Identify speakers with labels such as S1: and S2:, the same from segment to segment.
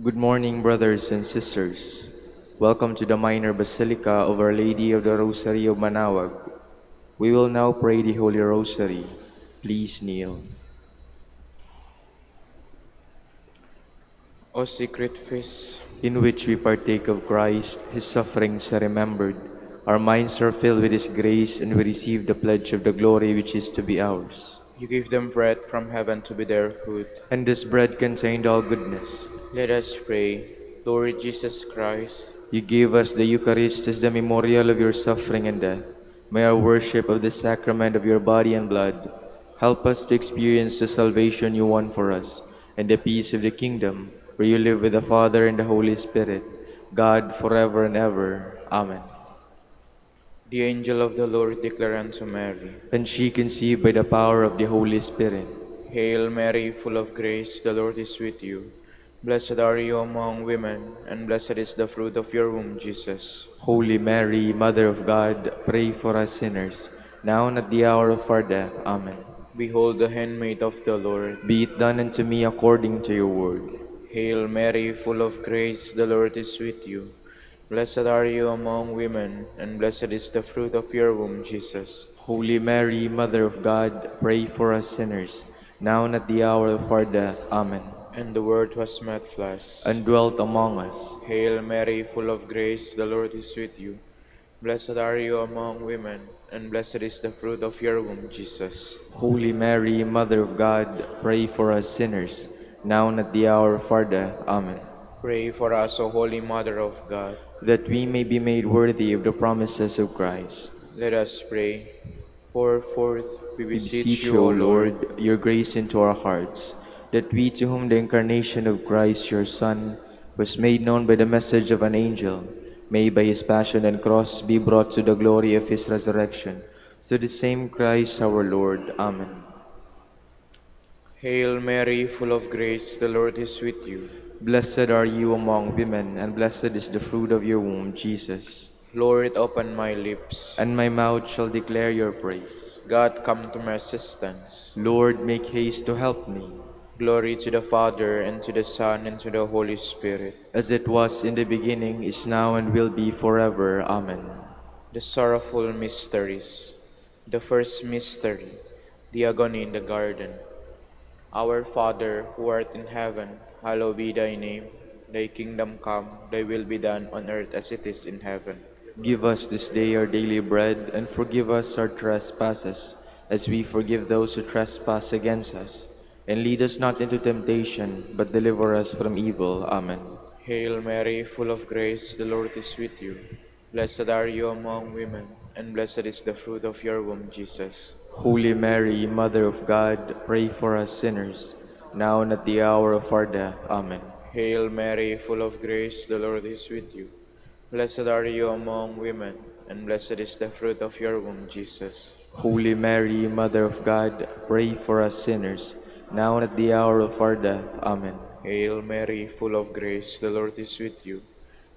S1: Good morning, brothers and sisters. Welcome to the Minor Basilica of Our Lady of the Rosary of Manaoag. We will now pray the Holy Rosary. Please kneel.
S2: O secret feast,
S1: In which we partake of Christ, His sufferings are remembered. Our minds are filled with His grace, and we receive the pledge of the glory which is to be ours.
S2: you give them bread from heaven to be their food.
S1: And this bread contained all goodness.
S2: Let us pray. Lord Jesus Christ,
S1: You gave us the Eucharist as the memorial of your suffering and death. May our worship of the sacrament of your body and blood help us to experience the salvation you won for us and the peace of the kingdom where you live with the Father and the Holy Spirit, God forever and ever. Amen.
S2: the angel of the Lord declared unto Mary,
S1: And she conceived by the power of the Holy Spirit.
S2: Hail Mary, full of grace, the Lord is with you. Blessed are you among women, and blessed is the fruit of your womb, Jesus.
S1: Holy Mary, Mother of God, pray for us sinners, now and at the hour of our death. Amen.
S2: Behold the handmaid of the Lord.
S1: Be it done unto me according to your word.
S2: Hail Mary, full of grace, the Lord is with you. Blessed are you among women, and blessed is the fruit of your womb, Jesus.
S1: Holy Mary, Mother of God, pray for us sinners, now and at the hour of our death. Amen.
S2: And the Word was made flesh,
S1: And dwelt among us.
S2: Hail Mary, full of grace, the Lord is with you. Blessed are you among women, and blessed is the fruit of your womb, Jesus.
S1: Holy Mary, Mother of God, pray for us sinners, now and at the hour of our death. Amen.
S2: Pray for us, O Holy Mother of God.
S1: That we may be made worthy of the promises of Christ.
S2: Let us pray. Pour forth, we
S1: We
S2: beseech
S1: beseech
S2: you,
S1: you,
S2: O
S1: O
S2: Lord,
S1: Lord, your grace into our hearts, that we to whom the incarnation of Christ, your Son, was made known by the message of an angel, may by his passion and cross be brought to the glory of his resurrection. Through the same Christ our Lord. Amen.
S2: Hail Mary, full of grace, the Lord is with you.
S1: Blessed are you among women, and blessed is the fruit of your womb, Jesus.
S2: Lord, open my lips.
S1: And my mouth shall declare your praise.
S2: God, come to my assistance.
S1: Lord, make haste to help me.
S2: Glory to the Father, and to the Son, and to the Holy Spirit.
S1: As it was in the beginning, is now, and will be forever. Amen.
S2: The sorrowful mysteries. The first mystery, the agony in the garden. Our Father, who art in heaven, hallowed be thy name. Thy kingdom come, thy will be done on earth as it is in heaven.
S1: Give us this day our daily bread, and forgive us our trespasses, as we forgive those who trespass against us. And lead us not into temptation, but deliver us from evil. Amen.
S2: Hail Mary, full of grace, the Lord is with you. Blessed are you among women, and blessed is the fruit of your womb, Jesus.
S1: Holy Mary, Mother of God, pray for us sinners, now and at the hour of our death. Amen.
S2: Hail Mary, full of grace, the Lord is with you. Blessed are you among women, and blessed is the fruit of your womb, Jesus.
S1: Holy Mary, Mother of God, pray for us sinners, now and at the hour of our death. Amen.
S2: Hail Mary, full of grace, the Lord is with you.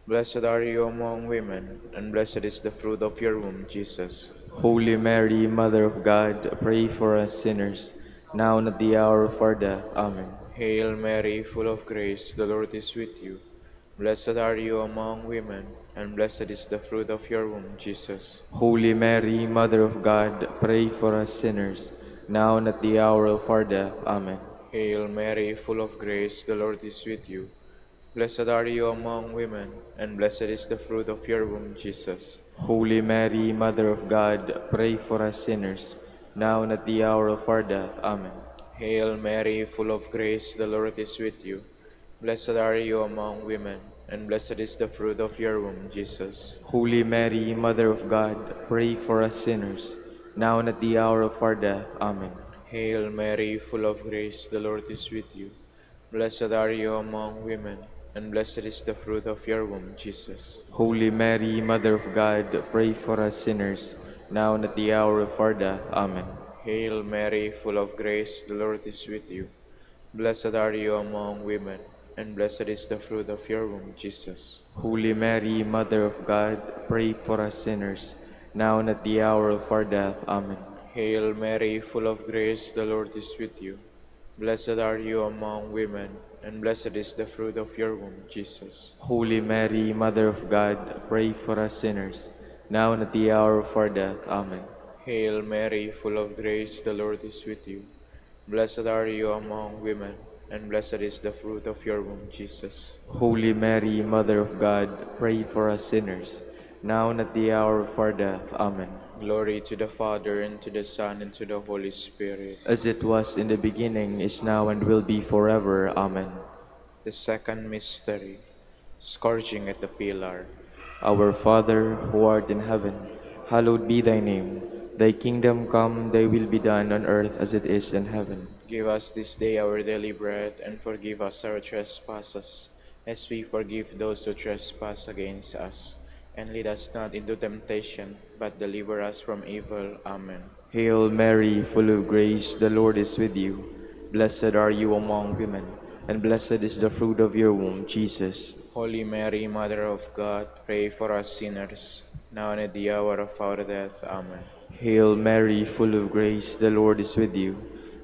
S2: Blessed are you among women, and blessed is the fruit of your womb, Jesus.
S1: Holy Mary, Mother of God, pray for us sinners, now and at the hour of our death. Amen.
S2: Hail Mary, full of grace, the Lord is with you. Blessed are you among women, and blessed is the fruit of your womb, Jesus.
S1: Holy Mary, Mother of God, pray for us sinners, now and at the hour of our death. Amen.
S2: Hail Mary, full of grace, the Lord is with you. Blessed are you among women, and blessed is the fruit of your womb, Jesus.
S1: Holy Mary, Mother of God, pray for us sinners, now and at the hour of our death. Amen.
S2: Hail Mary, full of grace, the Lord is with you. Blessed are you among women, and blessed is the fruit of your womb, Jesus.
S1: Holy Mary, Mother of God, pray for us sinners, now and at the hour of our death. Amen.
S2: Hail Mary, full of grace, the Lord is with you. Blessed are you among women, and blessed is the fruit of your womb, Jesus.
S1: Holy Mary, Mother of God, pray for us sinners, now and at the hour of our death. Amen.
S2: Hail Mary, full of grace, the Lord is with you. Blessed are you among women, and blessed is the fruit of your womb, Jesus.
S1: Holy Mary, Mother of God, pray for us sinners, now and at the hour of our death. Amen.
S2: Hail Mary, full of grace, the Lord is with you. Blessed are you among women, and blessed is the fruit of your womb, Jesus.
S1: Holy Mary, Mother of God, pray for us sinners, now and at the hour of our death. Amen.
S2: Hail Mary, full of grace, the Lord is with you. Blessed are you among women, and blessed is the fruit of your womb, Jesus.
S1: Holy Mary, Mother of God, pray for us sinners, now and at the hour of our death. Amen.
S2: Glory to the Father, and to the Son, and to the Holy Spirit.
S1: As it was in the beginning, is now, and will be forever. Amen.
S2: The second mystery, scourging at the pillar.
S1: Our Father, who art in heaven, hallowed be thy name. Thy kingdom come, thy will be done on earth as it is in heaven.
S2: Give us this day our daily bread, and forgive us our trespasses, as we forgive those who trespass against us. And lead us not into temptation, but deliver us from evil. Amen.
S1: Hail Mary, full of grace, the Lord is with you. Blessed are you among women, and blessed is the fruit of your womb, Jesus.
S2: Holy Mary, Mother of God, pray for us sinners, now and at the hour of our death. Amen.
S1: Hail Mary, full of grace, the Lord is with you.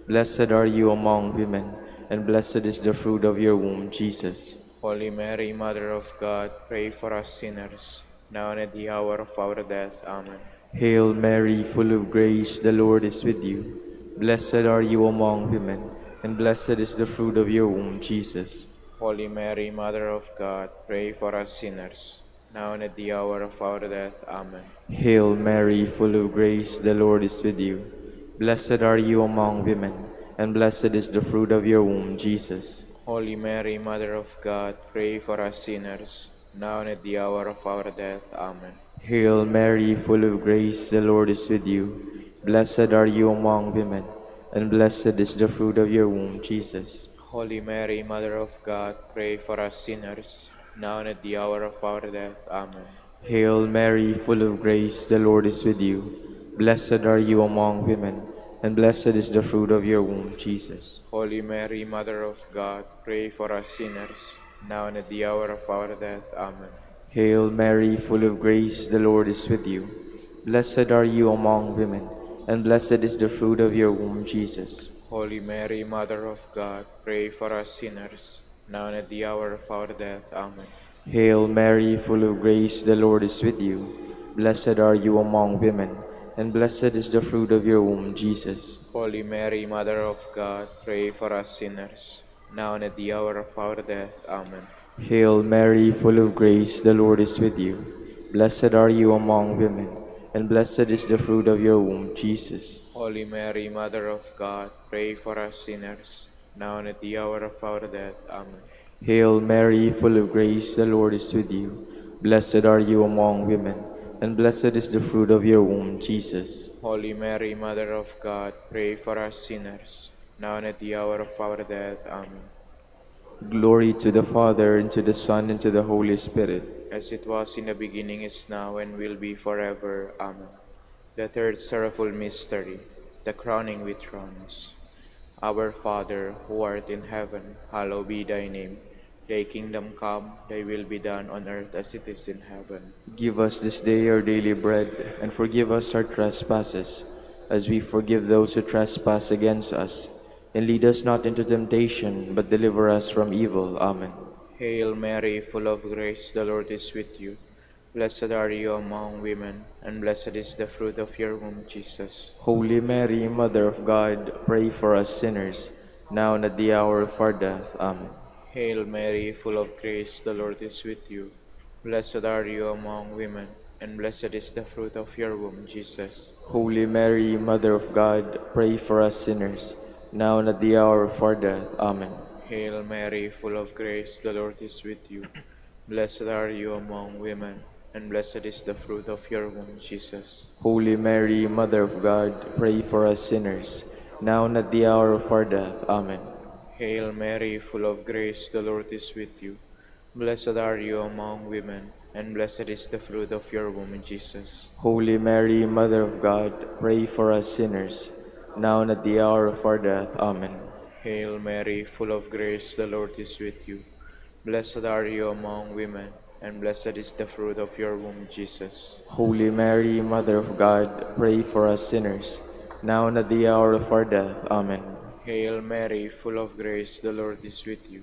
S1: Blessed are you among women, and blessed is the fruit of your womb, Jesus.
S2: Holy Mary, Mother of God, pray for us sinners, now and at the hour of our death. Amen.
S1: Hail Mary, full of grace, the Lord is with you. Blessed are you among women, and blessed is the fruit of your womb, Jesus.
S2: Holy Mary, Mother of God, pray for us sinners, now and at the hour of our death. Amen.
S1: Hail Mary, full of grace, the Lord is with you. Blessed are you among women, and blessed is the fruit of your womb, Jesus.
S2: Holy Mary, Mother of God, pray for us sinners, now and at the hour of our death. Amen.
S1: Hail Mary, full of grace, the Lord is with you. Blessed are you among women, and blessed is the fruit of your womb, Jesus.
S2: Holy Mary, Mother of God, pray for us sinners, now and at the hour of our death. Amen.
S1: Hail Mary, full of grace, the Lord is with you. Blessed are you among women, and blessed is the fruit of your womb, Jesus.
S2: Holy Mary, Mother of God, pray for us sinners, now and at the hour of our death. Amen.
S1: Hail Mary, full of grace, the Lord is with you. Blessed are you among women, and blessed is the fruit of your womb, Jesus.
S2: Holy Mary, Mother of God, pray for us sinners, now and at the hour of our death. Amen.
S1: Hail Mary, full of grace, the Lord is with you. Blessed are you among women, and blessed is the fruit of your womb, Jesus.
S2: Holy Mary, Mother of God, pray for us sinners, now and at the hour of our death. Amen.
S1: Hail Mary, full of grace, the Lord is with you. Blessed are you among women, and blessed is the fruit of your womb, Jesus.
S2: Holy Mary, Mother of God, pray for us sinners, now and at the hour of our death. Amen.
S1: Hail Mary, full of grace, the Lord is with you. Blessed are you among women, and blessed is the fruit of your womb, Jesus.
S2: Holy Mary, Mother of God, pray for us sinners, now and at the hour of our death. Amen.
S1: Glory to the Father, and to the Son, and to the Holy Spirit.
S2: As it was in the beginning, is now, and will be forever. Amen. The third sorrowful mystery, the crowning with thorns. Our Father, who art in heaven, hallowed be thy name. Thy kingdom come, thy will be done on earth as it is in heaven.
S1: Give us this day our daily bread, and forgive us our trespasses, as we forgive those who trespass against us. And lead us not into temptation, but deliver us from evil. Amen.
S2: Hail Mary, full of grace, the Lord is with you. Blessed are you among women, and blessed is the fruit of your womb, Jesus.
S1: Holy Mary, Mother of God, pray for us sinners, now and at the hour of our death. Amen.
S2: Hail Mary, full of grace, the Lord is with you. Blessed are you among women, and blessed is the fruit of your womb, Jesus.
S1: Holy Mary, Mother of God, pray for us sinners, now and at the hour of our death. Amen.
S2: Hail Mary, full of grace, the Lord is with you. Blessed are you among women, and blessed is the fruit of your womb, Jesus.
S1: Holy Mary, Mother of God, pray for us sinners, now and at the hour of our death. Amen.
S2: Hail Mary, full of grace, the Lord is with you. Blessed are you among women, and blessed is the fruit of your womb, Jesus.
S1: Holy Mary, Mother of God, pray for us sinners, now and at the hour of our death. Amen.
S2: Hail Mary, full of grace, the Lord is with you. Blessed are you among women, and blessed is the fruit of your womb, Jesus.
S1: Holy Mary, Mother of God, pray for us sinners, now and at the hour of our death. Amen.
S2: Hail Mary, full of grace, the Lord is with you.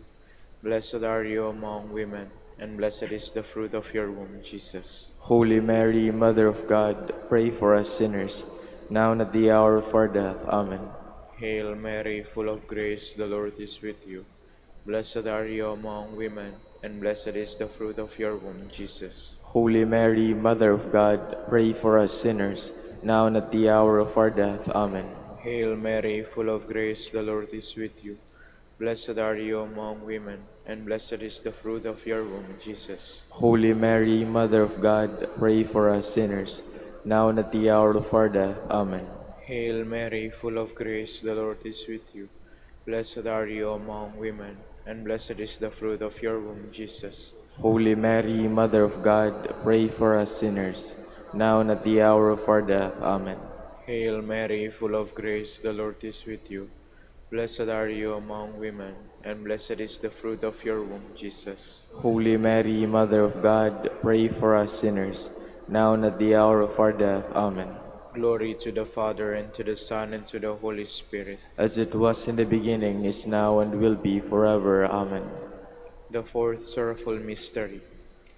S2: Blessed are you among women, and blessed is the fruit of your womb, Jesus.
S1: Holy Mary, Mother of God, pray for us sinners, now and at the hour of our death. Amen.
S2: Hail Mary, full of grace, the Lord is with you. Blessed are you among women, and blessed is the fruit of your womb, Jesus.
S1: Holy Mary, Mother of God, pray for us sinners, now and at the hour of our death. Amen.
S2: Hail Mary, full of grace, the Lord is with you. Blessed are you among women, and blessed is the fruit of your womb, Jesus.
S1: Holy Mary, Mother of God, pray for us sinners, now and at the hour of our death. Amen.
S2: Hail Mary, full of grace, the Lord is with you. Blessed are you among women, and blessed is the fruit of your womb, Jesus.
S1: Holy Mary, Mother of God, pray for us sinners, now and at the hour of our death. Amen.
S2: Hail Mary, full of grace, the Lord is with you. Blessed are you among women, and blessed is the fruit of your womb, Jesus.
S1: Holy Mary, Mother of God, pray for us sinners, now and at the hour of our death. Amen.
S2: Glory to the Father, and to the Son, and to the Holy Spirit.
S1: As it was in the beginning, is now, and will be forever. Amen.
S2: The fourth sorrowful mystery,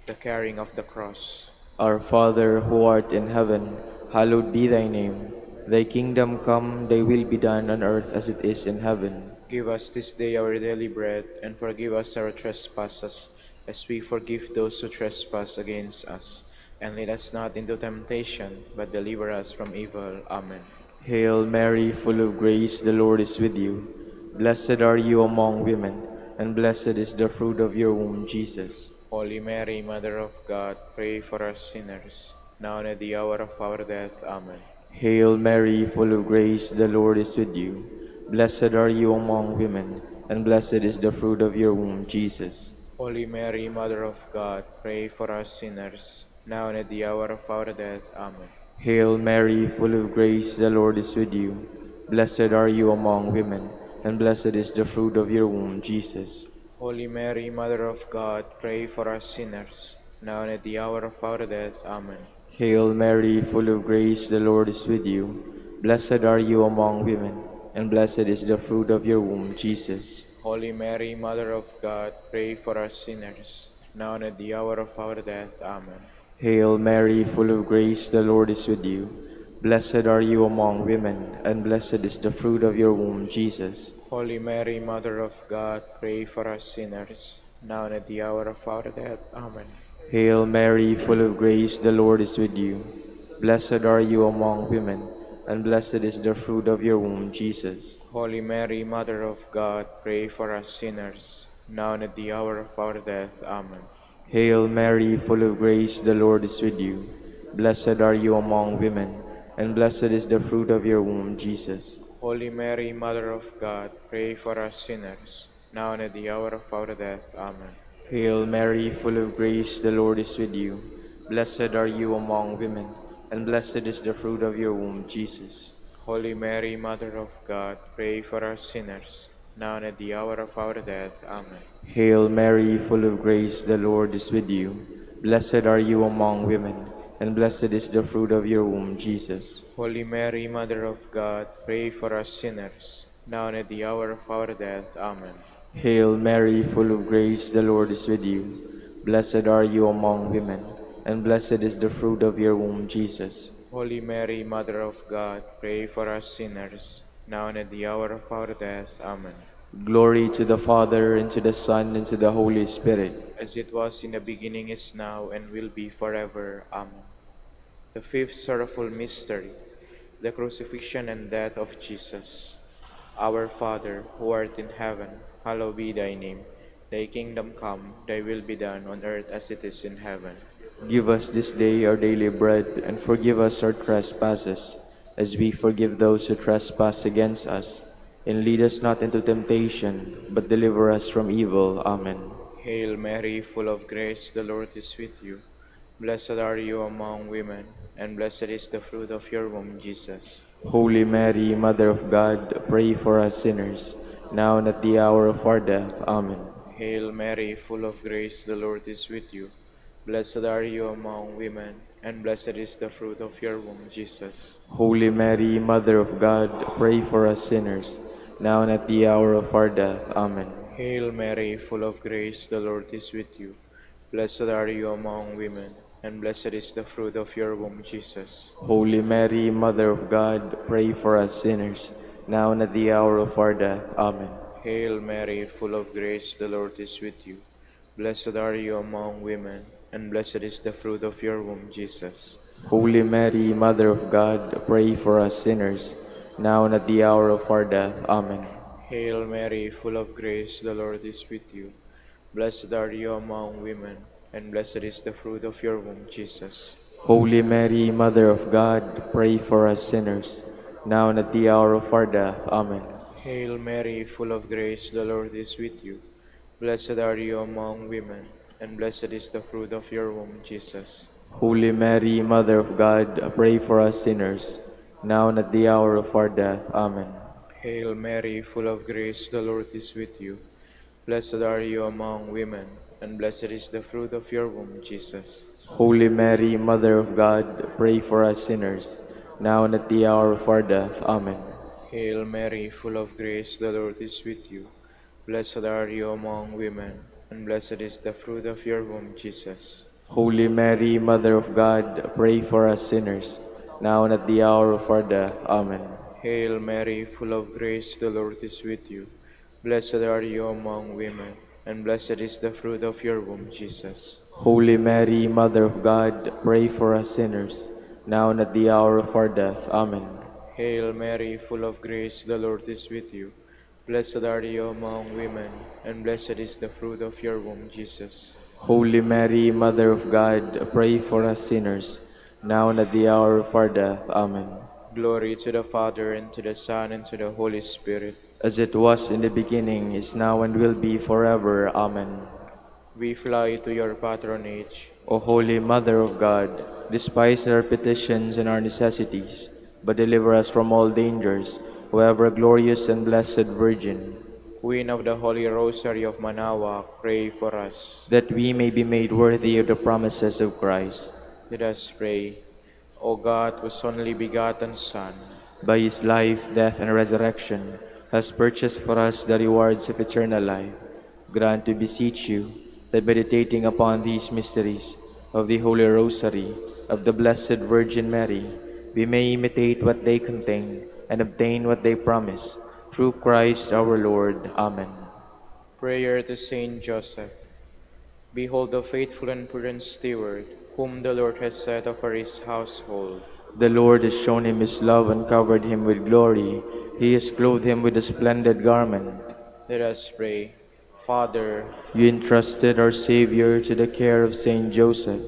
S2: the carrying of the cross.
S1: Our Father, who art in heaven, hallowed be thy name. Thy kingdom come, thy will be done on earth as it is in heaven.
S2: Give us this day our daily bread, and forgive us our trespasses, as we forgive those who trespass against us. And lead us not into temptation, but deliver us from evil. Amen.
S1: Hail Mary, full of grace, the Lord is with you. Blessed are you among women, and blessed is the fruit of your womb, Jesus.
S2: Holy Mary, Mother of God, pray for us sinners, now and at the hour of our death. Amen.
S1: Hail Mary, full of grace, the Lord is with you. Blessed are you among women, and blessed is the fruit of your womb, Jesus.
S2: Holy Mary, Mother of God, pray for us sinners, now and at the hour of our death. Amen.
S1: Hail Mary, full of grace, the Lord is with you. Blessed are you among women, and blessed is the fruit of your womb, Jesus.
S2: Holy Mary, Mother of God, pray for us sinners, now and at the hour of our death. Amen.
S1: Hail Mary, full of grace, the Lord is with you. Blessed are you among women, and blessed is the fruit of your womb, Jesus.
S2: Holy Mary, Mother of God, pray for us sinners, now and at the hour of our death. Amen.
S1: Hail Mary, full of grace, the Lord is with you. Blessed are you among women, and blessed is the fruit of your womb, Jesus.
S2: Holy Mary, Mother of God, pray for us sinners, now and at the hour of our death. Amen.
S1: Hail Mary, full of grace, the Lord is with you. Blessed are you among women, and blessed is the fruit of your womb, Jesus.
S2: Holy Mary, Mother of God, pray for us sinners, now and at the hour of our death. Amen.
S1: Hail Mary, full of grace, the Lord is with you. Blessed are you among women, and blessed is the fruit of your womb, Jesus.
S2: Holy Mary, Mother of God, pray for us sinners, now and at the hour of our death. Amen.
S1: Hail Mary, full of grace, the Lord is with you. Blessed are you among women, and blessed is the fruit of your womb, Jesus.
S2: Holy Mary, Mother of God, pray for us sinners, now and at the hour of our death. Amen.
S1: Hail Mary, full of grace, the Lord is with you. Blessed are you among women, and blessed is the fruit of your womb, Jesus.
S2: Holy Mary, Mother of God, pray for us sinners, now and at the hour of our death. Amen.
S1: Hail Mary, full of grace, the Lord is with you. Blessed are you among women, and blessed is the fruit of your womb, Jesus.
S2: Holy Mary, Mother of God, pray for us sinners, now and at the hour of our death. Amen.
S1: Glory to the Father, and to the Son, and to the Holy Spirit.
S2: As it was in the beginning, is now, and will be forever. Amen. The fifth sorrowful mystery, the crucifixion and death of Jesus. Our Father, who art in heaven, hallowed be thy name. Thy kingdom come, thy will be done on earth as it is in heaven.
S1: Give us this day our daily bread, and forgive us our trespasses, as we forgive those who trespass against us. And lead us not into temptation, but deliver us from evil. Amen.
S2: Hail Mary, full of grace, the Lord is with you. Blessed are you among women, and blessed is the fruit of your womb, Jesus.
S1: Holy Mary, Mother of God, pray for us sinners, now and at the hour of our death. Amen.
S2: Hail Mary, full of grace, the Lord is with you. Blessed are you among women, and blessed is the fruit of your womb, Jesus.
S1: Holy Mary, Mother of God, pray for us sinners, now and at the hour of our death. Amen.
S2: Hail Mary, full of grace, the Lord is with you. Blessed are you among women, and blessed is the fruit of your womb, Jesus.
S1: Holy Mary, Mother of God, pray for us sinners, now and at the hour of our death. Amen.
S2: Hail Mary, full of grace, the Lord is with you. Blessed are you among women, and blessed is the fruit of your womb, Jesus.
S1: Holy Mary, Mother of God, pray for us sinners, now and at the hour of our death. Amen.
S2: Hail Mary, full of grace, the Lord is with you. Blessed are you among women, and blessed is the fruit of your womb, Jesus.
S1: Holy Mary, Mother of God, pray for us sinners, now and at the hour of our death. Amen.
S2: Hail Mary, full of grace, the Lord is with you. Blessed are you among women, and blessed is the fruit of your womb, Jesus.
S1: Holy Mary, Mother of God, pray for us sinners, now and at the hour of our death. Amen.
S2: Hail Mary, full of grace, the Lord is with you. Blessed are you among women, and blessed is the fruit of your womb, Jesus.
S1: Holy Mary, Mother of God, pray for us sinners, now and at the hour of our death. Amen.
S2: Hail Mary, full of grace, the Lord is with you. Blessed are you among women, and blessed is the fruit of your womb, Jesus.
S1: Holy Mary, Mother of God, pray for us sinners, now and at the hour of our death. Amen.
S2: Hail Mary, full of grace, the Lord is with you. Blessed are you among women, and blessed is the fruit of your womb, Jesus.
S1: Holy Mary, Mother of God, pray for us sinners, now and at the hour of our death. Amen.
S2: Hail Mary, full of grace, the Lord is with you. Blessed are you among women, and blessed is the fruit of your womb, Jesus.
S1: Holy Mary, Mother of God, pray for us sinners, now and at the hour of our death. Amen.
S2: Glory to the Father, and to the Son, and to the Holy Spirit.
S1: As it was in the beginning, is now, and will be forever. Amen.
S2: We fly to your patronage.
S1: O Holy Mother of God, despise our petitions and our necessities, but deliver us from all dangers, O ever glorious and blessed Virgin,
S2: Queen of the Holy Rosary of Manaoag, pray for us.
S1: that we may be made worthy of the promises of Christ.
S2: Let us pray. O God, whose only begotten Son,
S1: By his life, death, and resurrection, has purchased for us the rewards of eternal life. Grant, we beseech you, that meditating upon these mysteries of the Holy Rosary of the Blessed Virgin Mary, we may imitate what they contain and obtain what they promise. Through Christ our Lord. Amen.
S2: prayer to Saint Joseph. Behold the faithful and prudent steward, whom the Lord has set over his household.
S1: The Lord has shown him his love and covered him with glory. He has clothed him with a splendid garment.
S2: Let us pray. Father,
S1: You entrusted our Savior to the care of Saint Joseph.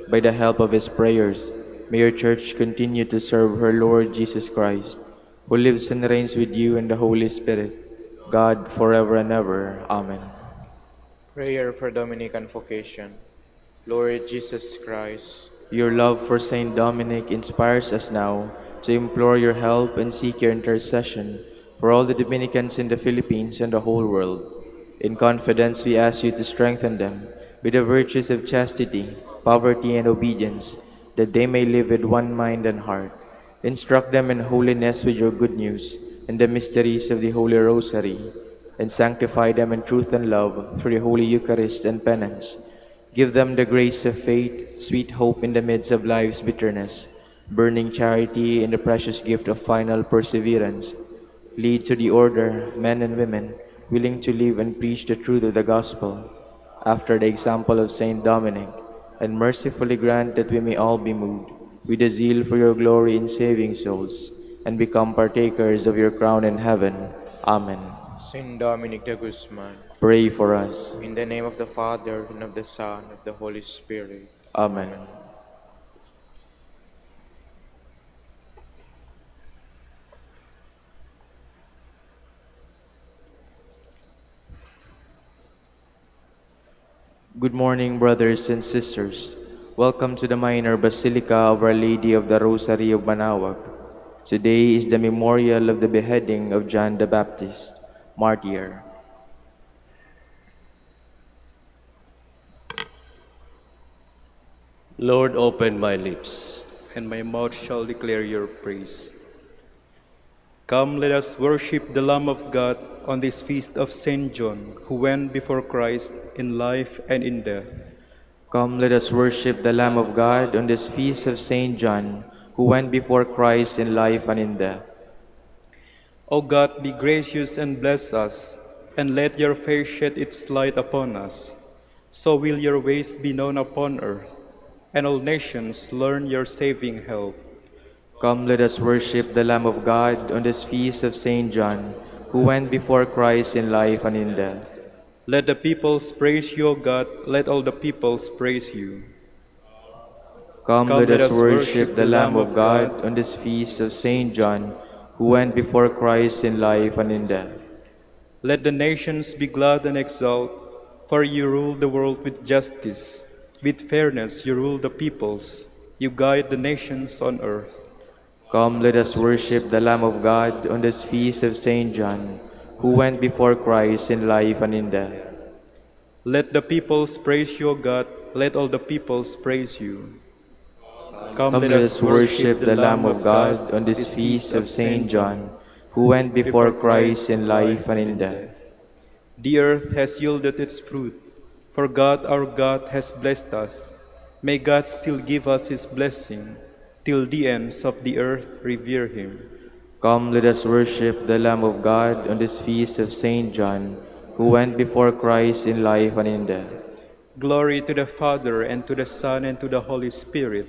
S1: By the help of his prayers, may your Church continue to serve her Lord Jesus Christ, who lives and reigns with you in the Holy Spirit, God, forever and ever. Amen.
S2: prayer for Dominican vocation. Lord Jesus Christ,
S1: Your love for Saint Dominic inspires us now to implore your help and seek your intercession for all the Dominicans in the Philippines and the whole world. In confidence, we ask you to strengthen them with the virtues of chastity, poverty, and obedience, that they may live with one mind and heart. Instruct them in holiness with your good news and the mysteries of the Holy Rosary, and sanctify them in truth and love through the Holy Eucharist and penance. Give them the grace of faith, sweet hope in the midst of life's bitterness, burning charity in the precious gift of final perseverance. Lead to the order men and women willing to live and preach the truth of the gospel, after the example of Saint Dominic, and mercifully grant that we may all be moved with a zeal for your glory in saving souls, and become partakers of your crown in heaven. Amen.
S2: Saint Dominic de Guzman,
S1: Pray for us.
S2: in the name of the Father, and of the Son, and of the Holy Spirit.
S1: Amen. Good morning, brothers and sisters. Welcome to the Minor Basilica of Our Lady of the Rosary of Manaoag. Today is the memorial of the beheading of John the Baptist, martyr.
S3: Lord, open my lips, and my mouth shall declare your praise. Come, let us worship the Lamb of God on this feast of Saint John, who went before Christ in life and in death.
S1: Come, let us worship the Lamb of God on this feast of Saint John, who went before Christ in life and in death.
S3: O God, be gracious and bless us, and let your face shed its light upon us. So will your ways be known upon earth, and all nations learn your saving help.
S1: Come, let us worship the Lamb of God on this feast of Saint John, who went before Christ in life and in death.
S3: Let the peoples praise you, O God, let all the peoples praise you.
S1: Come,
S3: Come,
S1: let
S3: let
S1: us
S3: us
S1: worship
S3: worship
S1: the
S3: the
S1: Lamb
S3: Lamb
S1: of
S3: of
S1: God
S3: God
S1: on this feast of Saint John, who went before Christ in life and in death.
S3: Let the nations be glad and exult, for you rule the world with justice. With fairness you rule the peoples, you guide the nations on earth.
S1: Come, let us worship the Lamb of God on this feast of Saint John, who went before Christ in life and in death.
S3: Let the peoples praise you, O God, let all the peoples praise you. Come,
S1: Come,
S3: let
S1: let
S3: us
S1: us
S3: worship
S1: worship
S3: the
S1: the Lamb
S3: Lamb
S1: of
S3: of God
S1: God on
S3: on
S1: this
S3: this
S1: feast
S3: feast
S1: of
S3: of
S1: Saint
S3: Saint
S1: John,
S3: John,
S1: who went before
S3: before
S1: Christ
S3: Christ
S1: in
S3: in
S1: life
S3: life
S1: and
S3: and
S1: in
S3: in
S1: death.
S3: death. The earth has yielded its fruit, for God our God has blessed us. May God still give us his blessing, till the ends of the earth revere him.
S1: Come, let us worship the Lamb of God on this feast of Saint John, who went before Christ in life and in death.
S3: Glory to the Father, and to the Son, and to the Holy Spirit,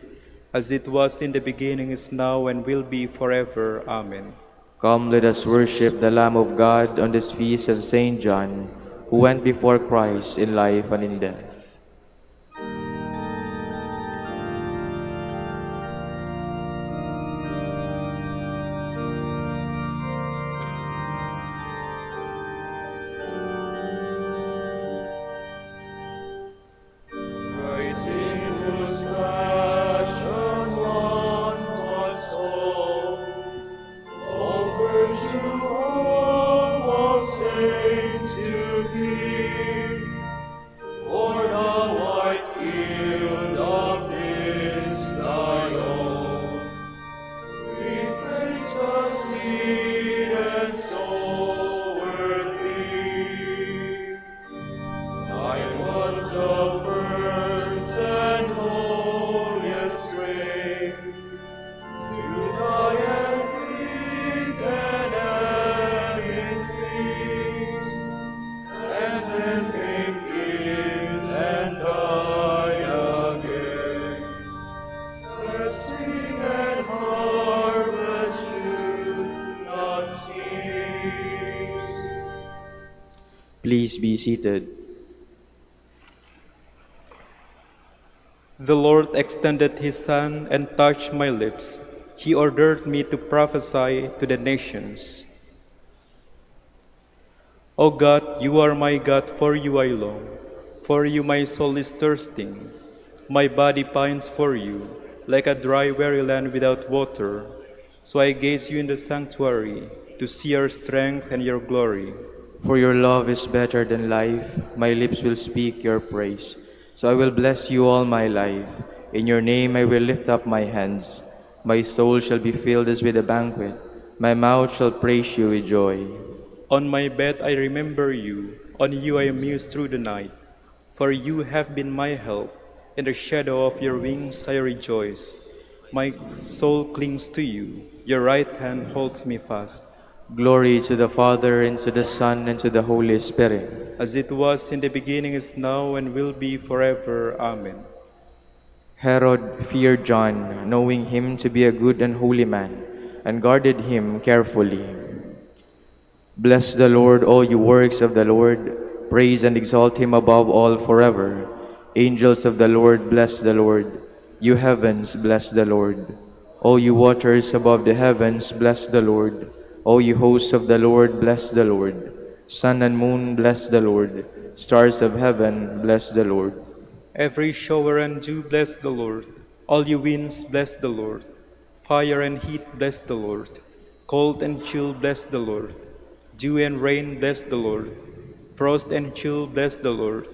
S3: as it was in the beginning, is now, and will be forever. Amen.
S1: Come, let us worship the Lamb of God on this feast of Saint John, who went before Christ in life and in death.
S4: Christ in whose passion once was sold, all virtue of saints to keep, for the white field of this thy own. We praise the seed and sower thee. Thine was the first and holiest grain, to die and weep and ebb in peace. And then came peace and die again. The spring and harvest should not cease.
S1: Please be seated.
S3: The Lord extended his hand and touched my lips. He ordered me to prophesy to the nations. O God, you are my God, for you I long. For you my soul is thirsting. My body pines for you, like a dry, weary land without water. So I gaze you in the sanctuary, to see your strength and your glory.
S1: For your love is better than life, my lips will speak your praise. So I will bless you all my life. In your name I will lift up my hands. My soul shall be filled as with a banquet. My mouth shall praise you with joy.
S3: On my bed I remember you, on you I muse through the night. For you have been my help, in the shadow of your wings I rejoice. My soul clings to you, your right hand holds me fast.
S1: Glory to the Father, and to the Son, and to the Holy Spirit.
S3: As it was in the beginning, is now, and will be forever. Amen.
S1: Herod feared John, knowing him to be a good and holy man, and guarded him carefully. Bless the Lord, all you works of the Lord. Praise and exalt him above all forever. Angels of the Lord, bless the Lord. You heavens, bless the Lord. All you waters above the heavens, bless the Lord. All you hosts of the Lord, bless the Lord. Sun and moon, bless the Lord. Stars of heaven, bless the Lord.
S3: Every shower and dew, bless the Lord. All you winds, bless the Lord. Fire and heat, bless the Lord. Cold and chill, bless the Lord. Dew and rain, bless the Lord. Frost and chill, bless the Lord.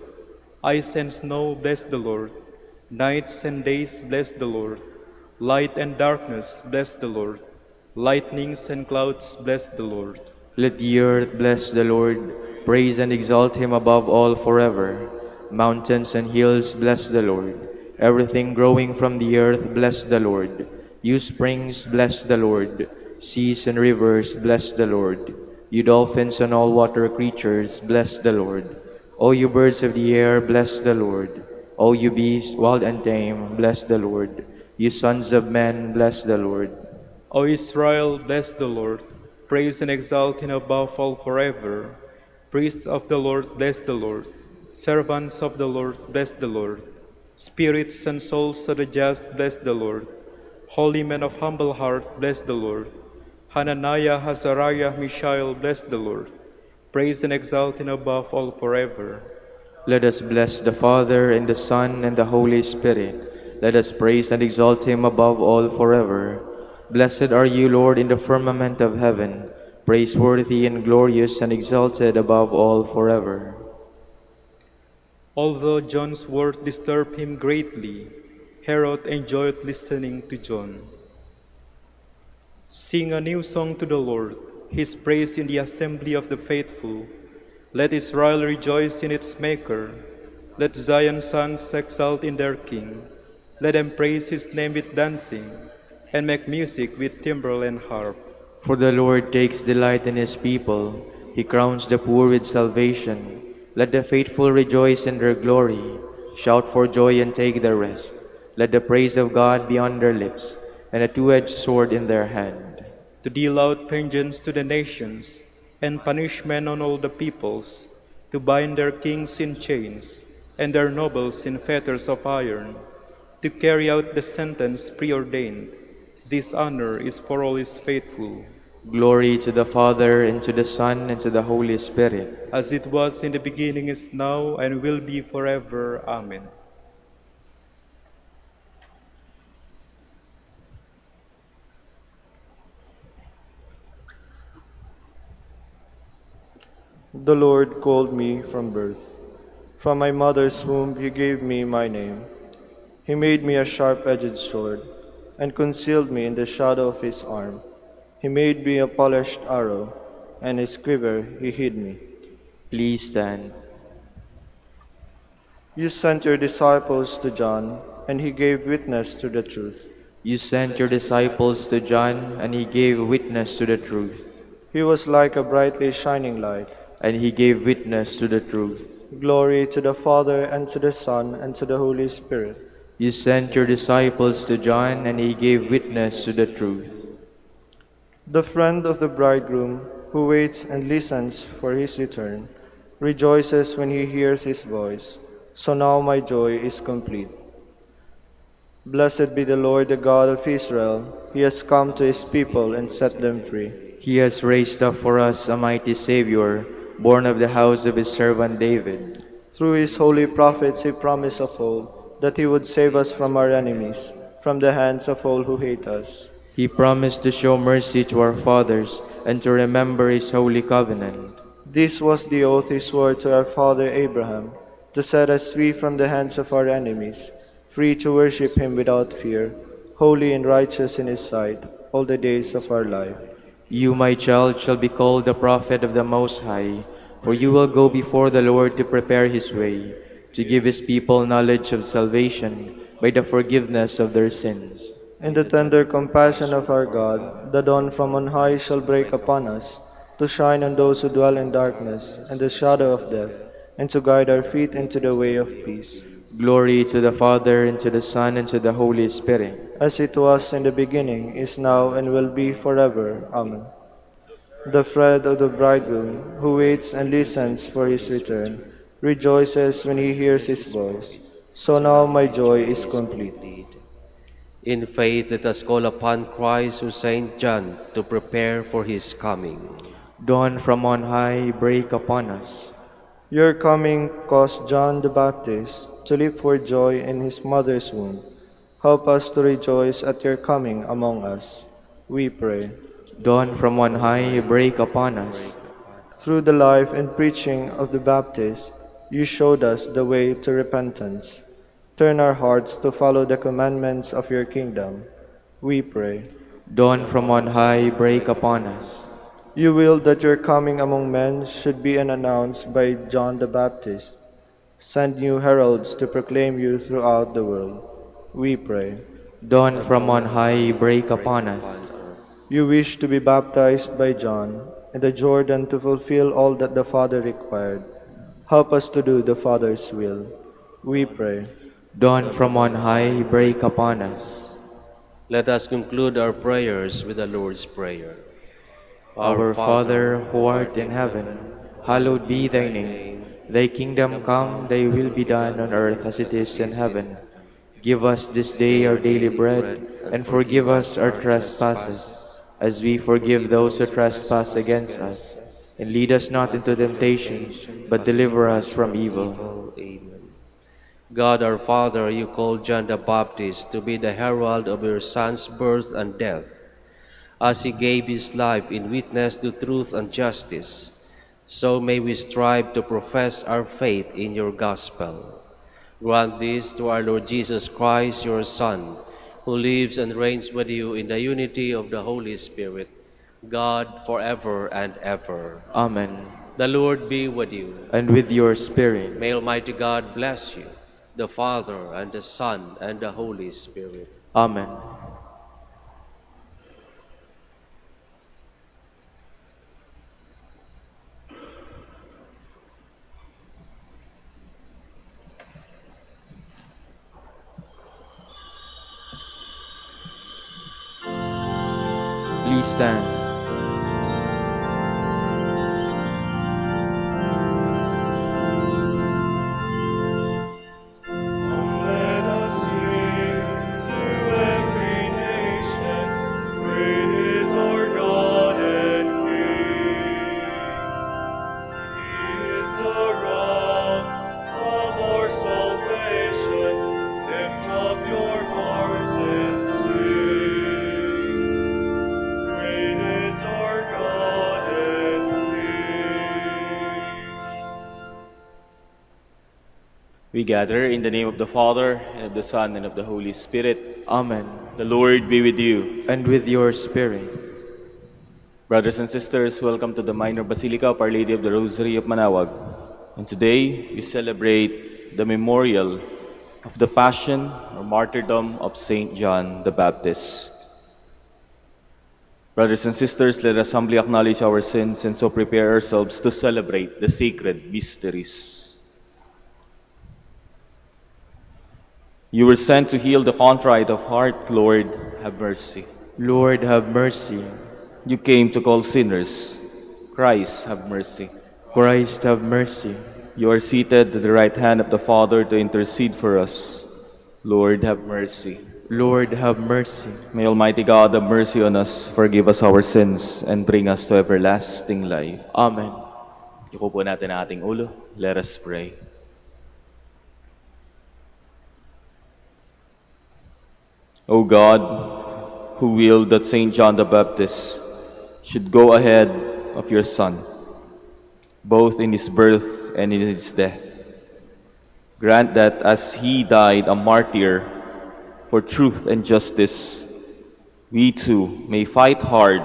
S3: Ice and snow, bless the Lord. Nights and days, bless the Lord. Light and darkness, bless the Lord. Lightnings and clouds bless the Lord.
S1: Let the earth bless the Lord. Praise and exalt him above all forever. Mountains and hills bless the Lord. Everything growing from the earth bless the Lord. You springs bless the Lord. Seas and rivers bless the Lord. You dolphins and all water creatures bless the Lord. O you birds of the air, bless the Lord. O you beasts, wild and tame, bless the Lord. You sons of men, bless the Lord.
S3: O Israel, bless the Lord. Praise and exalt him above all forever. Priests of the Lord, bless the Lord. Servants of the Lord, bless the Lord. Spirits and souls of the just, bless the Lord. Holy men of humble heart, bless the Lord. Hananiah, Azariah, Mishael, bless the Lord. Praise and exalt him above all forever.
S1: Let us bless the Father, and the Son, and the Holy Spirit. Let us praise and exalt him above all forever. Blessed are you, Lord, in the firmament of heaven, praiseworthy and glorious and exalted above all forever.
S3: Although John's words disturbed him greatly, Herod enjoyed listening to John. Sing a new song to the Lord, his praise in the assembly of the faithful. Let Israel rejoice in its Maker. Let Zion's sons exult in their King. Let them praise his name with dancing, and make music with timbrel and harp.
S1: For the Lord takes delight in his people. He crowns the poor with salvation. Let the faithful rejoice in their glory. Shout for joy and take their rest. Let the praise of God be on their lips, and a two-edged sword in their hand.
S3: To deal out vengeance to the nations, and punishment on all the peoples, to bind their kings in chains, and their nobles in fetters of iron, to carry out the sentence preordained. This honor is for all his faithful.
S1: Glory to the Father, and to the Son, and to the Holy Spirit.
S3: As it was in the beginning, is now, and will be forever. Amen.
S5: The Lord called me from birth. From my mother's womb he gave me my name. He made me a sharp-edged sword, and concealed me in the shadow of his arm. He made me a polished arrow, and his quiver he hid me.
S1: Please stand.
S5: You sent your disciples to John, and he gave witness to the truth.
S1: You sent your disciples to John, and he gave witness to the truth.
S5: He was like a brightly shining light.
S1: And he gave witness to the truth.
S5: Glory to the Father, and to the Son, and to the Holy Spirit.
S1: You sent your disciples to John, and he gave witness to the truth.
S5: The friend of the bridegroom, who waits and listens for his return, rejoices when he hears his voice. So now my joy is complete. Blessed be the Lord, the God of Israel. He has come to his people and set them free.
S1: He has raised up for us a mighty Savior, born of the house of his servant David.
S5: Through his holy prophets he promised of old that he would save us from our enemies, from the hands of all who hate us.
S1: He promised to show mercy to our fathers and to remember his holy covenant.
S5: This was the oath he swore to our father Abraham, to set us free from the hands of our enemies, free to worship him without fear, holy and righteous in his sight, all the days of our life.
S1: You, my child, shall be called the prophet of the Most High, for you will go before the Lord to prepare his way, to give his people knowledge of salvation by the forgiveness of their sins.
S5: In the tender compassion of our God, the dawn from on high shall break upon us, to shine on those who dwell in darkness and the shadow of death, and to guide our feet into the way of peace.
S1: Glory to the Father, and to the Son, and to the Holy Spirit.
S5: As it was in the beginning, is now, and will be forever. Amen. The friend of the bridegroom, who waits and listens for his return, rejoices when he hears his voice. So now my joy is complete.
S6: In faith, let us call upon Christ who sent John to prepare for his coming.
S1: Dawn from on high, break upon us.
S5: Your coming caused John the Baptist to leap for joy in his mother's womb. Help us to rejoice at your coming among us. We pray.
S1: Dawn from on high, break upon us.
S5: Through the life and preaching of the Baptist, you showed us the way to repentance. Turn our hearts to follow the commandments of your kingdom. We pray.
S1: Dawn from on high, break upon us.
S5: You will that your coming among men should be announced by John the Baptist. Send new heralds to proclaim you throughout the world. We pray.
S1: Dawn from on high, break upon us.
S5: You wish to be baptized by John in the Jordan to fulfill all that the Father required. Help us to do the Father's will. We pray.
S1: Dawn from on high, break upon us.
S6: Let us conclude our prayers with the Lord's Prayer.
S1: Our Father, who art in heaven, hallowed be thy name. Thy kingdom come, thy will be done on earth as it is in heaven. Give us this day our daily bread, and forgive us our trespasses, as we forgive those who trespass against us. And lead us not into temptation, but deliver us from evil.
S6: Amen. God our Father, you called John the Baptist to be the herald of your Son's birth and death. As he gave his life in witness to truth and justice, so may we strive to profess our faith in your gospel. Grant this to our Lord Jesus Christ, your Son, who lives and reigns with you in the unity of the Holy Spirit, God forever and ever.
S1: Amen.
S6: The Lord be with you.
S1: And with your spirit.
S6: May Almighty God bless you, the Father, and the Son, and the Holy Spirit.
S1: Amen. Please stand.
S4: Let us sing to every nation, great is our God and King. He is the rock of our salvation. Lift up your hearts and sing. Great is our God and King.
S7: We gather in the name of the Father, and of the Son, and of the Holy Spirit.
S1: Amen.
S7: The Lord be with you.
S1: And with your spirit.
S7: Brothers and sisters, welcome to the Minor Basilica of Our Lady of the Rosary of Manaoag. And today, we celebrate the memorial of the Passion or Martyrdom of Saint John the Baptist. Brothers and sisters, let us humbly acknowledge our sins and so prepare ourselves to celebrate the sacred mysteries. You were sent to heal the contrite of heart. Lord, have mercy.
S1: Lord, have mercy.
S7: You came to call sinners. Christ, have mercy.
S1: Christ, have mercy.
S7: You are seated at the right hand of the Father to intercede for us. Lord, have mercy.
S1: Lord, have mercy.
S7: May Almighty God have mercy on us, forgive us our sins, and bring us to everlasting life.
S1: Amen.
S7: Yuko po natin ang ating ulo. Let us pray. O God, who willed that Saint John the Baptist should go ahead of your Son, both in his birth and in his death, grant that as he died a martyr for truth and justice, we too may fight hard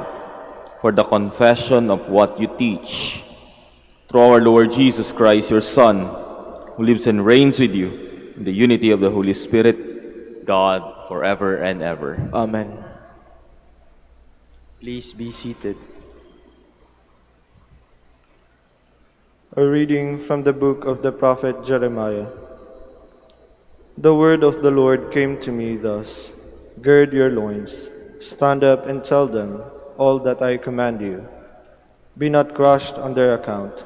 S7: for the confession of what you teach. Through our Lord Jesus Christ, your Son, who lives and reigns with you in the unity of the Holy Spirit, God, forever and ever.
S1: Amen. Please be seated.
S5: A reading from the book of the prophet Jeremiah. The word of the Lord came to me thus: Gird your loins, stand up and tell them all that I command you. Be not crushed on their account,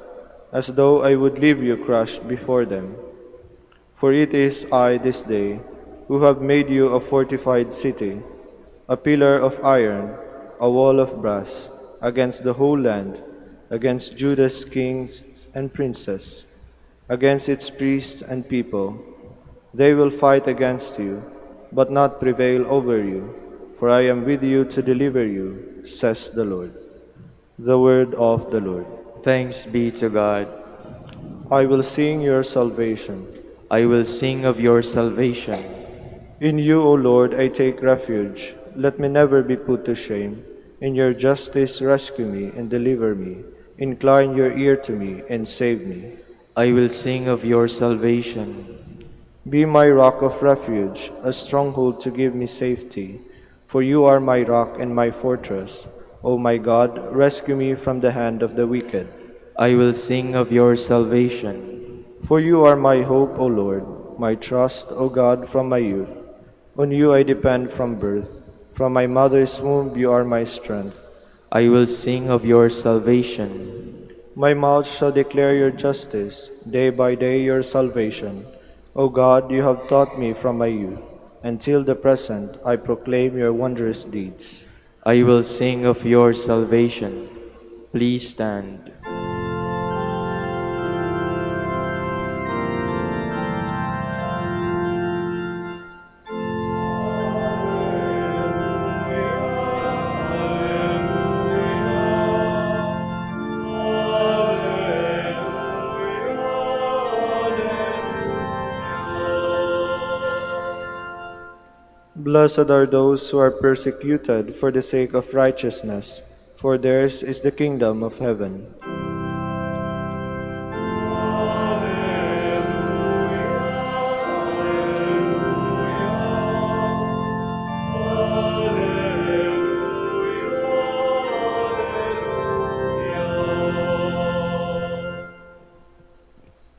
S5: as though I would leave you crushed before them. For it is I this day who have made you a fortified city, a pillar of iron, a wall of brass, against the whole land, against Judah's kings and princes, against its priests and people. They will fight against you, but not prevail over you, for I am with you to deliver you, says the Lord. The word of the Lord.
S1: Thanks be to God.
S5: I will sing your salvation.
S1: I will sing of your salvation.
S5: In you, O Lord, I take refuge. let me never be put to shame. In your justice, rescue me and deliver me. Incline your ear to me and save me.
S1: I will sing of your salvation.
S5: Be my rock of refuge, a stronghold to give me safety. For you are my rock and my fortress. O my God, rescue me from the hand of the wicked.
S1: I will sing of your salvation.
S5: For you are my hope, O Lord, my trust, O God, from my youth. On you I depend from birth. From my mother's womb you are my strength.
S1: I will sing of your salvation.
S5: My mouth shall declare your justice, day by day your salvation. O God, you have taught me from my youth. Until the present I proclaim your wondrous deeds.
S1: I will sing of your salvation. Please stand.
S5: Blessed are those who are persecuted for the sake of righteousness, for theirs is the kingdom of heaven.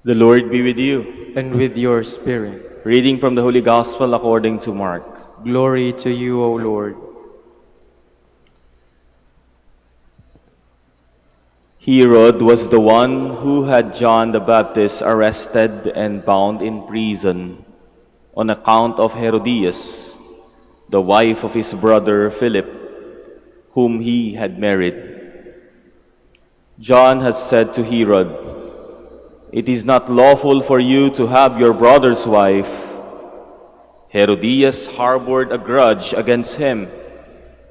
S7: The Lord be with you.
S1: And with your spirit.
S7: Reading from the Holy Gospel according to Mark.
S1: Glory to you, O Lord.
S7: Herod was the one who had John the Baptist arrested and bound in prison on account of Herodias, the wife of his brother Philip, whom he had married. John had said to Herod, "It is not lawful for you to have your brother's wife." Herodias harbored a grudge against him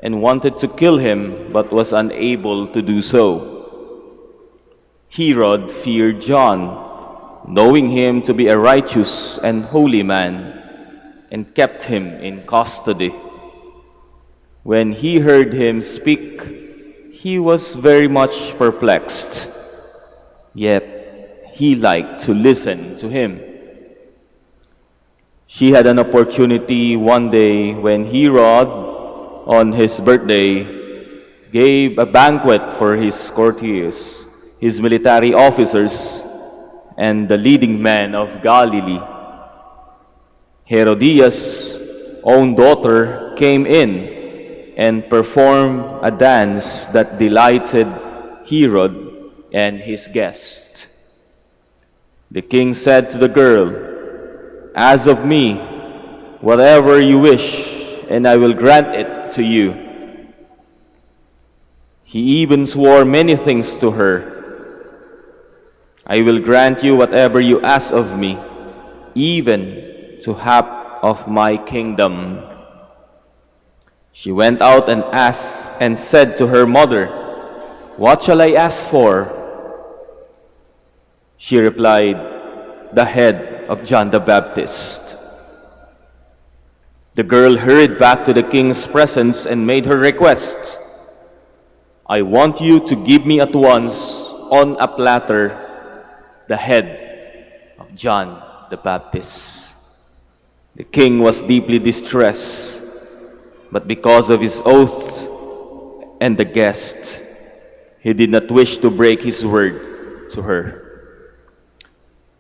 S7: and wanted to kill him, but was unable to do so. Herod feared John, knowing him to be a righteous and holy man, and kept him in custody. When he heard him speak, he was very much perplexed, yet he liked to listen to him. She had an opportunity one day when Herod, on his birthday, gave a banquet for his courtiers, his military officers, and the leading men of Galilee. Herodias' own daughter came in and performed a dance that delighted Herod and his guests. The king said to the girl, "As of me, whatever you wish, and I will grant it to you." He even swore many things to her. "I will grant you whatever you ask of me, even to half of my kingdom." She went out and asked and said to her mother, "What shall I ask for?" She replied, "The head of John the Baptist." The girl hurried back to the king's presence and made her request. "I want you to give me at once, on a platter, the head of John the Baptist." The king was deeply distressed, but because of his oath and the guest, he did not wish to break his word to her.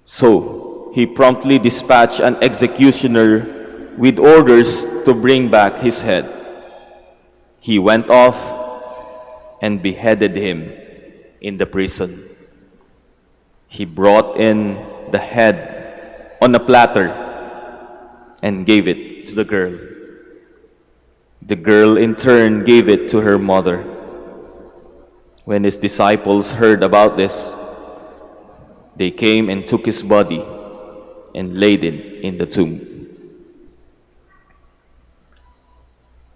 S7: So he promptly dispatched an executioner with orders to bring back his head. He went off and beheaded him in the prison. He brought in the head on a platter and gave it to the girl. The girl in turn gave it to her mother. When his disciples heard about this, they came and took his body and laid it in the tomb.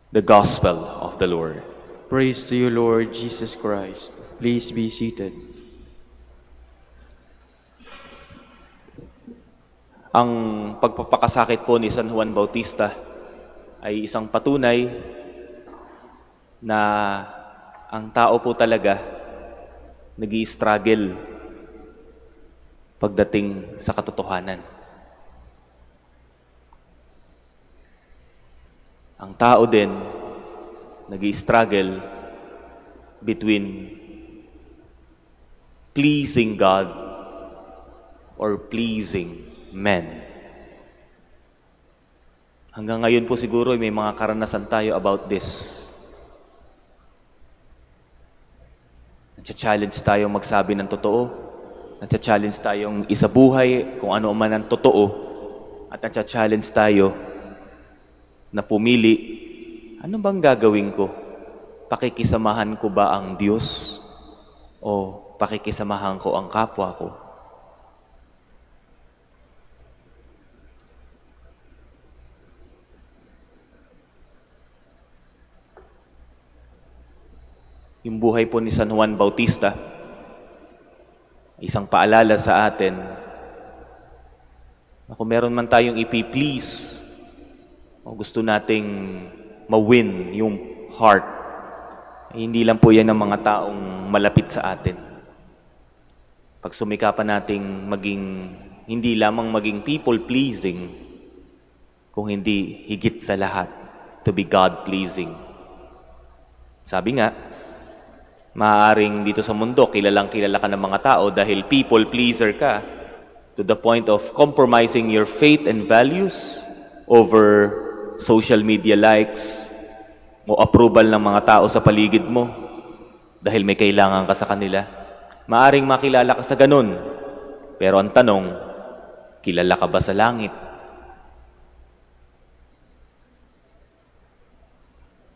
S7: The Gospel of the Lord.
S1: Praise to you, Lord Jesus Christ. Please be seated.
S7: Ang pagpapakasakit po ni San Juan Bautista ay isang patunay na ang tao po talaga nag-i-struggle pagdating sa katotohanan. Ang tao din nag-i-struggle between pleasing God or pleasing men. Hanggang ngayon po siguro may mga karanasan tayo about this. Nacha-challenge tayong magsabi ng totoo. Nacha-challenge tayong isabuhay kung ano man ang totoo. At nacha-challenge tayo na pumili, ano bang gagawin ko? Pakikisamahan ko ba ang Diyos? O pakikisamahan ko ang kapwa ko? Yung buhay po ni San Juan Bautista, isang paalala sa atin na kung meron man tayong ipi-please o gusto nating ma-win yung heart, hindi lang po yan ng mga taong malapit sa atin. Pag sumikapan nating hindi lamang maging people-pleasing, kung hindi higit sa lahat, to be God-pleasing. Sabi nga, maaaring dito sa mundo, kilala ka ng mga tao dahil people-pleaser ka to the point of compromising your faith and values over social media likes o approval ng mga tao sa paligid mo dahil may kailangan ka sa kanila. Maaaring makilala ka sa ganun, pero ang tanong, kilala ka ba sa langit?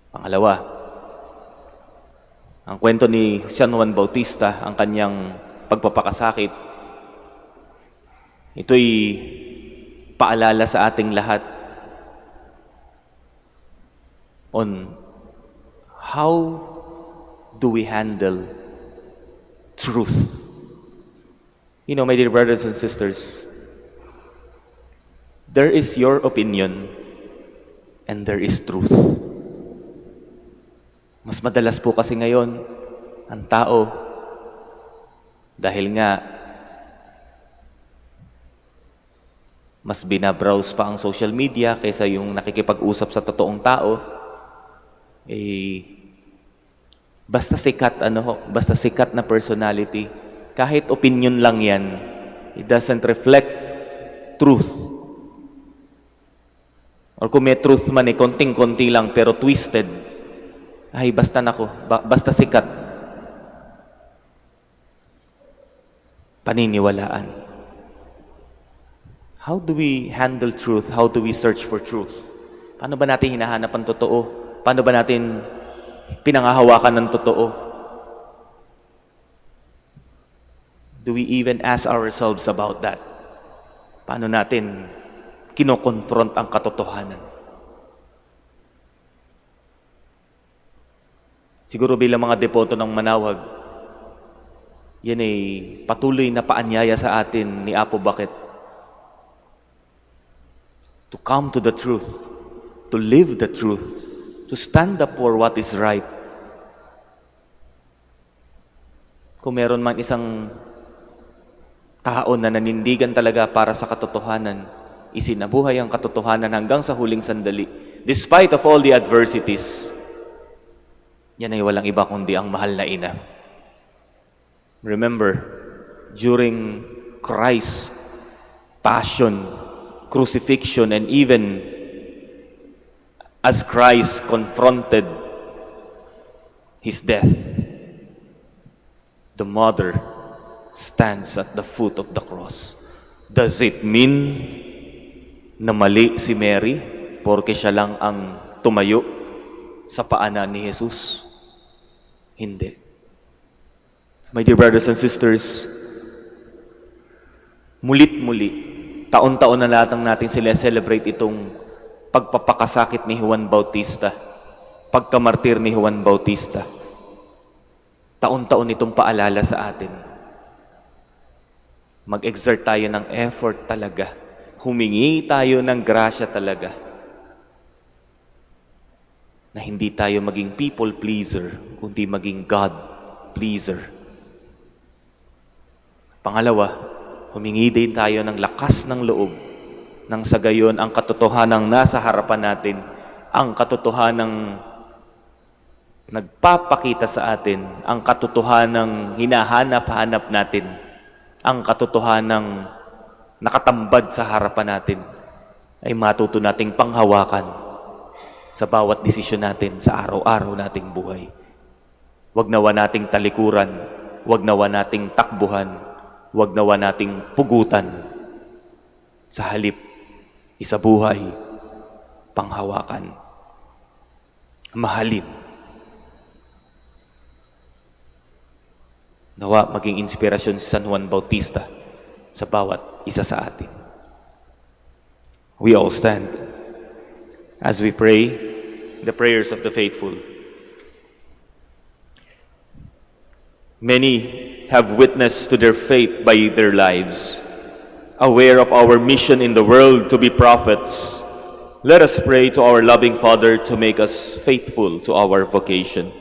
S7: Pangalawa, ang kwento ni San Juan Bautista, ang kanyang pagpapakasakit, ito'y paalala sa ating lahat on how do we handle truth. You know, my dear brothers and sisters, there is your opinion and there is truth. Mas madalas po kasi ngayon, ang tao, dahil nga, mas binabrowse pa ang social media kaysa yung nakikipag-usap sa totoong tao, basta sikat na personality, kahit opinion lang yan, it doesn't reflect truth. Or kung may truth man, konting-konti lang pero twisted, basta sikat. Paniniwalaan. How do we handle truth? How do we search for truth? Paano ba natin hinahanap ang totoo? Paano ba natin pinangahawakan ng totoo? Do we even ask ourselves about that? Paano natin kinokonfront ang katotohanan? Siguro bilang mga depoto ng Manaoag, yan ay patuloy na paanyaya sa atin ni Apo Bakit to come to the truth, to live the truth, to stand up for what is right. Kung meron man isang tao na nanindigan talaga para sa katotohanan, isinabuhay ang katotohanan hanggang sa huling sandali, despite of all the adversities, yan ay walang iba kundi ang mahal na ina. Remember, during Christ's passion, crucifixion, and even as Christ confronted his death, the mother stands at the foot of the cross. Does it mean na mali si Mary porque siya lang ang tumayo sa paanan ni Jesus? Hindi. My dear brothers and sisters, mulit-muli, taon-taon na latang natin sila celebrate itong pagpapakasakit ni Juan Bautista, pagkamartir ni Juan Bautista. Taon-taon itong paalala sa atin. Mag-exert tayo ng effort talaga. Humingi tayo ng grasya talaga.
S8: na hindi tayo maging people pleaser, kundi maging God pleaser. Pangalawa, humingi din tayo ng lakas ng loob nang sa gayon ang katotohanang nasa harapan natin, ang katotohanang nagpapakita sa atin, ang katotohanang hinahanap-hanap natin, ang katotohanang nakatambad sa harapan natin, ay matuto nating panghawakan sa bawat desisyon natin sa araw-araw nating buhay. Huwag nawa nating talikuran, huwag nawa nating takbuhan, huwag nawa nating pugutan. Sa halip, isabuhay, panghawakan, mahalin. Nawa maging inspirasyon si San Juan Bautista sa bawat isa sa atin. We all stand as we pray the prayers of the faithful. Many have witnessed to their faith by their lives. Aware of our mission in the world to be prophets, let us pray to our loving Father to make us faithful to our vocation.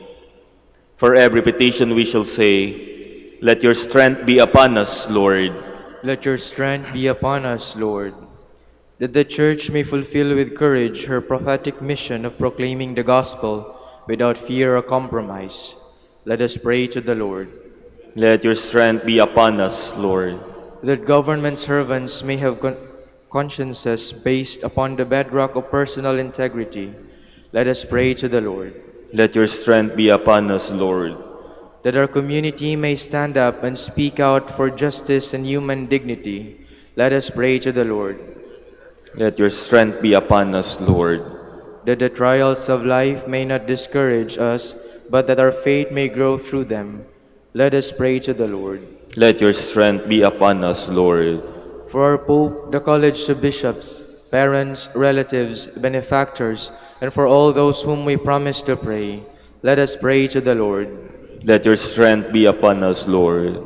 S8: For every petition we shall say, let your strength be upon us, Lord.
S1: Let your strength be upon us, Lord, that the Church may fulfill with courage her prophetic mission of proclaiming the gospel without fear or compromise. Let us pray to the Lord.
S7: Let your strength be upon us, Lord.
S1: That government servants may have consciences based upon the bedrock of personal integrity. Let us pray to the Lord.
S7: Let your strength be upon us, Lord.
S1: That our community may stand up and speak out for justice and human dignity. Let us pray to the Lord.
S7: Let your strength be upon us, Lord.
S1: That the trials of life may not discourage us, but that our faith may grow through them. Let us pray to the Lord.
S7: Let your strength be upon us, Lord.
S1: For our Pope, the College of Bishops, parents, relatives, benefactors, and for all those whom we promise to pray, let us pray to the Lord.
S7: Let your strength be upon us, Lord.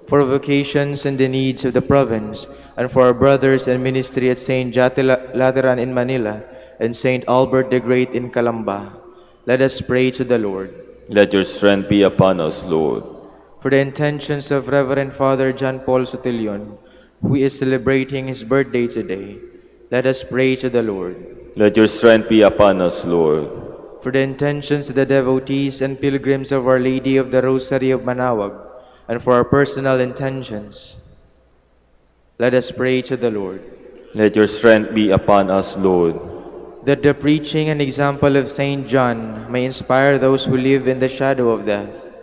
S1: For vocations and the needs of the province, and for our brothers in ministry at St. Jati Lateran in Manila and St. Albert the Great in Calamba, let us pray to the Lord.
S7: Let your strength be upon us, Lord.
S1: For the intentions of Reverend Father John Paul Sotilion, who is celebrating his birthday today, let us pray to the Lord.
S7: Let your strength be upon us, Lord.
S1: For the intentions of the devotees and pilgrims of Our Lady of the Rosary of Manaoag, and for our personal intentions, let us pray to the Lord.
S7: Let your strength be upon us, Lord.
S1: That the preaching and example of Saint John may inspire those who live in the shadow of death,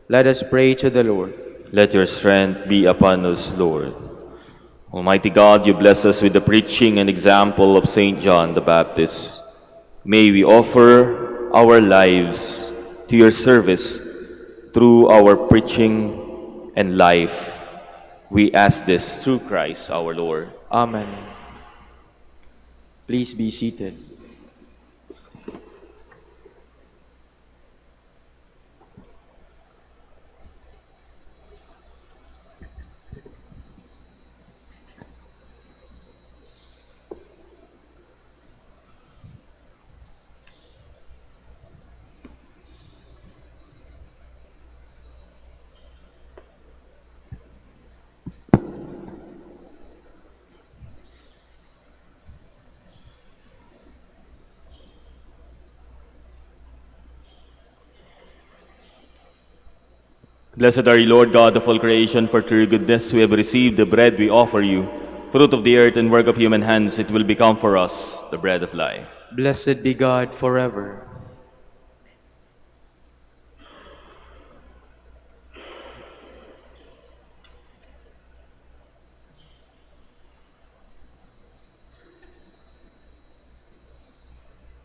S1: let us pray to the Lord.
S7: Let your strength be upon us, Lord. Almighty God, you bless us with the preaching and example of Saint John the Baptist. May we offer our lives to your service through our preaching and life. We ask this through Christ our Lord.
S1: Amen. Please be seated.
S7: Blessed are you, Lord God of all creation, for through your goodness we have received the bread we offer you. Fruit of the earth and work of human hands, it will become for us the bread of life.
S1: Blessed be God forever.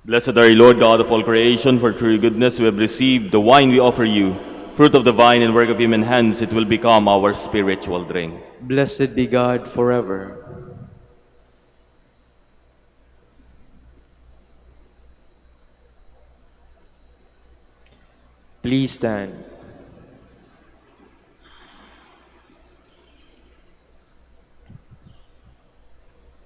S7: Blessed are you, Lord God of all creation, for through your goodness we have received the wine we offer you. Fruit of the vine and work of human hands, it will become our spiritual drink.
S1: Blessed be God forever. Please stand.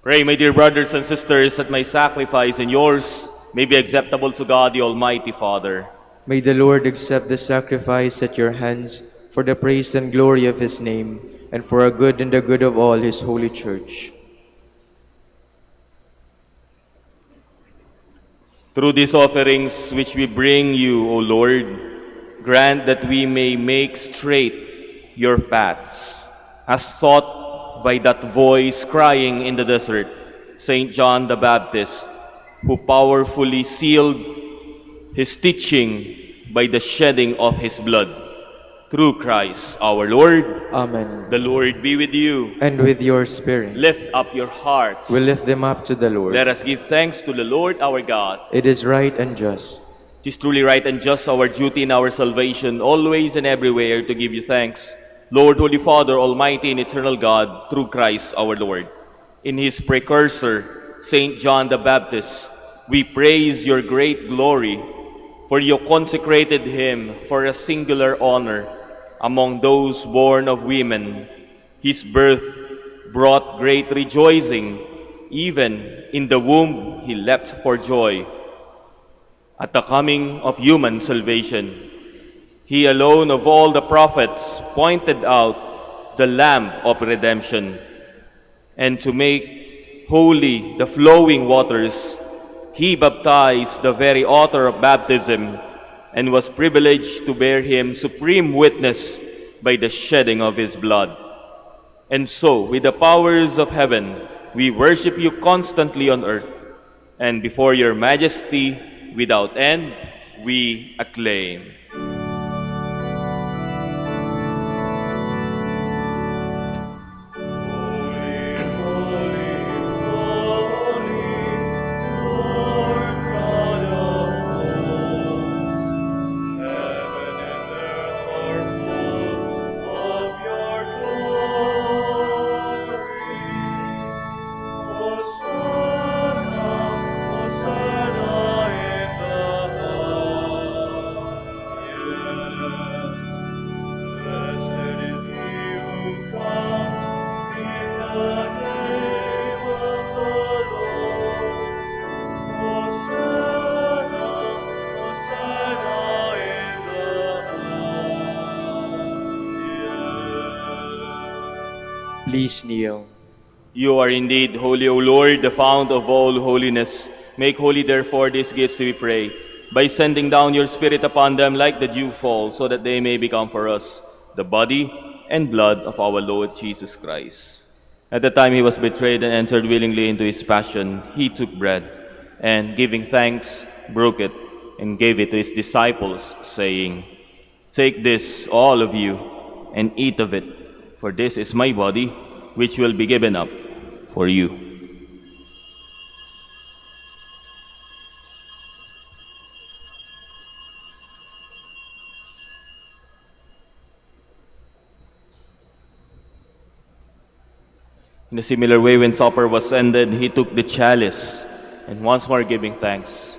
S7: Pray, my dear brothers and sisters, that my sacrifice and yours may be acceptable to God the Almighty Father.
S1: May the Lord accept the sacrifice at your hands for the praise and glory of his name, and for our good and the good of all his holy church.
S7: Through these offerings which we bring you, O Lord, grant that we may make straight your paths, as taught by that voice crying in the desert, Saint John the Baptist, who powerfully sealed his teaching by the shedding of his blood. Through Christ our Lord.
S1: Amen.
S7: The Lord be with you.
S1: And with your spirit.
S7: Lift up your hearts.
S1: We lift them up to the Lord.
S7: Let us give thanks to the Lord our God.
S1: It is right and just.
S7: It is truly right and just, our duty in our salvation, always and everywhere to give you thanks, Lord, Holy Father, Almighty and Eternal God, through Christ our Lord. In his precursor, Saint John the Baptist, we praise your great glory, for you consecrated him for a singular honor among those born of women. His birth brought great rejoicing. Even in the womb he leapt for joy. At the coming of human salvation, he alone of all the prophets pointed out the Lamb of redemption. And to make holy the flowing waters, he baptized the very author of baptism, and was privileged to bear him supreme witness by the shedding of his blood. And so, with the powers of heaven, we worship you constantly on earth, and before your majesty without end, we acclaim.
S1: Please kneel.
S7: You are indeed holy, O Lord, the fount of all holiness. Make holy, therefore, these gifts, we pray, by sending down your Spirit upon them like the dew fall, so that they may become for us the body and blood of our Lord Jesus Christ. At the time he was betrayed and entered willingly into his passion, he took bread, and giving thanks, broke it, and gave it to his disciples, saying, "Take this, all of you, and eat of it, for this is my body, which will be given up for you." In a similar way, when supper was ended, he took the chalice, and once more giving thanks,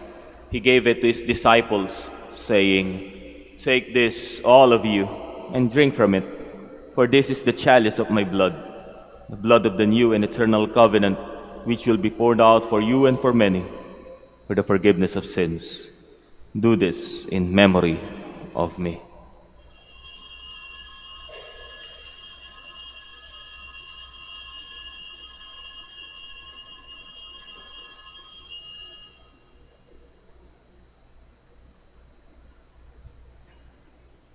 S7: he gave it to his disciples, saying, "Take this, all of you, and drink from it, for this is the chalice of my blood, the blood of the new and eternal covenant, which will be poured out for you and for many, for the forgiveness of sins. Do this in memory of me."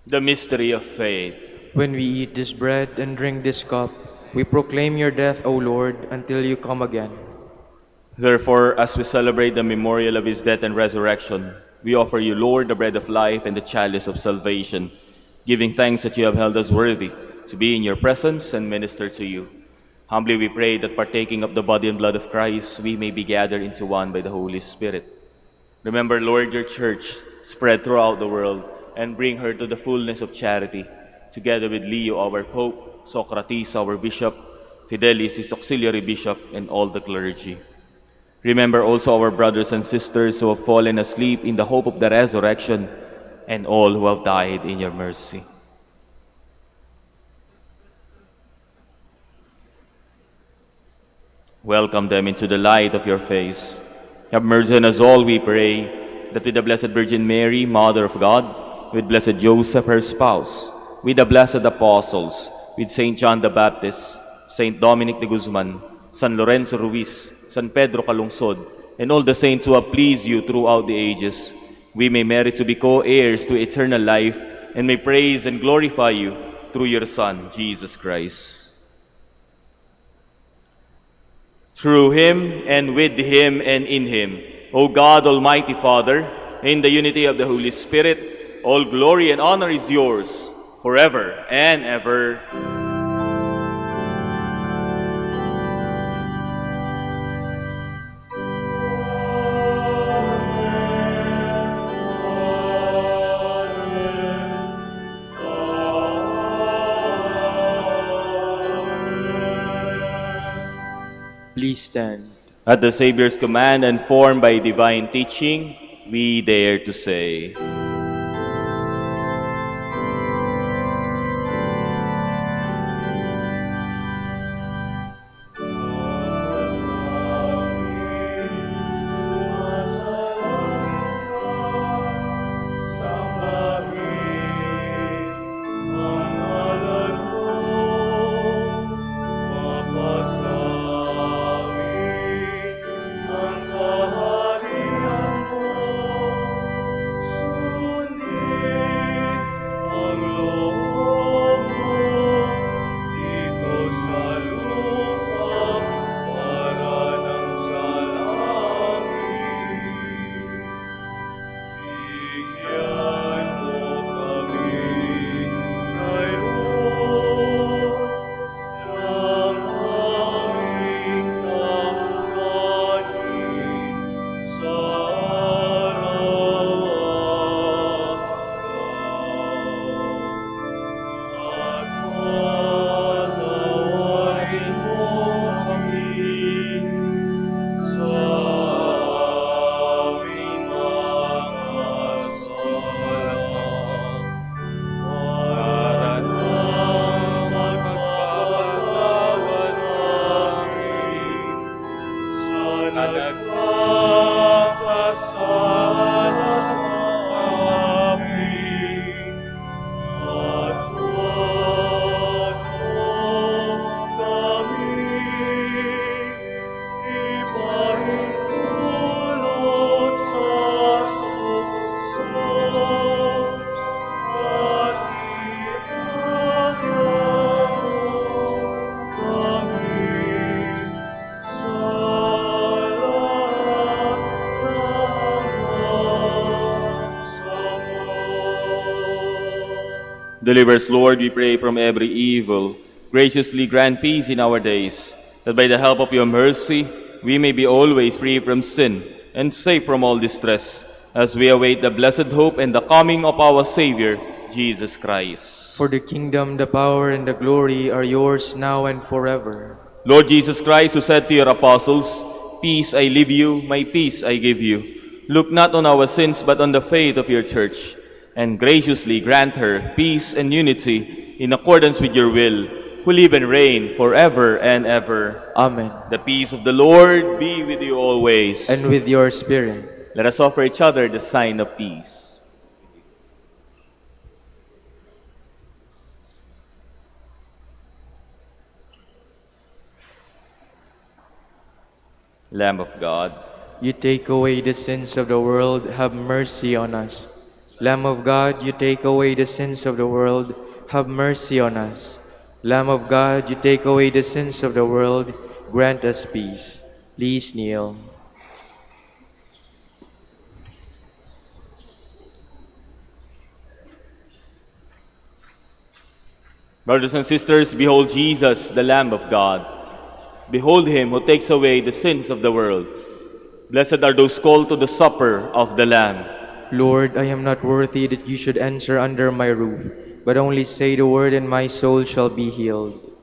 S7: The mystery of faith.
S1: When we eat this bread and drink this cup, we proclaim your death, O Lord, until you come again.
S7: Therefore, as we celebrate the memorial of his death and resurrection, we offer you, Lord, the bread of life and the chalice of salvation, giving thanks that you have held us worthy to be in your presence and minister to you. Humbly we pray that partaking of the body and blood of Christ, we may be gathered into one by the Holy Spirit. Remember, Lord, your church spread throughout the world, and bring her to the fullness of charity, together with Leo, our Pope, Socrates, our Bishop, Fidelis, his auxiliary bishop, and all the clergy. Remember also our brothers and sisters who have fallen asleep in the hope of the resurrection, and all who have died in your mercy. Welcome them into the light of your face. Have mercy on us all, we pray, that with the Blessed Virgin Mary, Mother of God, with Blessed Joseph, her spouse, with the blessed apostles, with Saint John the Baptist, Saint Dominic de Guzman, San Lorenzo Ruiz, San Pedro Calungsod, and all the saints who have pleased you throughout the ages, we may merit to be co-heirs to eternal life and may praise and glorify you through your Son, Jesus Christ. Through him and with him and in him, O God, Almighty Father, in the unity of the Holy Spirit, all glory and honor is yours forever and ever.
S1: Please stand.
S7: At the Savior's command and formed by divine teaching, we dare to say, Deliver us, Lord, we pray, from every evil. Graciously grant peace in our days, that by the help of your mercy we may be always free from sin and safe from all distress, as we await the blessed hope and the coming of our Savior, Jesus Christ.
S1: For the kingdom, the power, and the glory are yours now and forever.
S7: Lord Jesus Christ, who said to your apostles, "Peace I leave you, my peace I give you," look not on our sins but on the faith of your church, and graciously grant her peace and unity in accordance with your will, who live and reign forever and ever.
S1: Amen.
S7: The peace of the Lord be with you always.
S1: And with your spirit.
S7: Let us offer each other the sign of peace. Lamb of God,
S1: You take away the sins of the world, have mercy on us. Lamb of God, you take away the sins of the world, have mercy on us. Lamb of God, you take away the sins of the world, grant us peace. Please kneel.
S7: brothers and sisters, behold Jesus, the Lamb of God. Behold him who takes away the sins of the world. Blessed are those called to the supper of the Lamb.
S1: Lord, I am not worthy that you should enter under my roof, but only say the word and my soul shall be healed.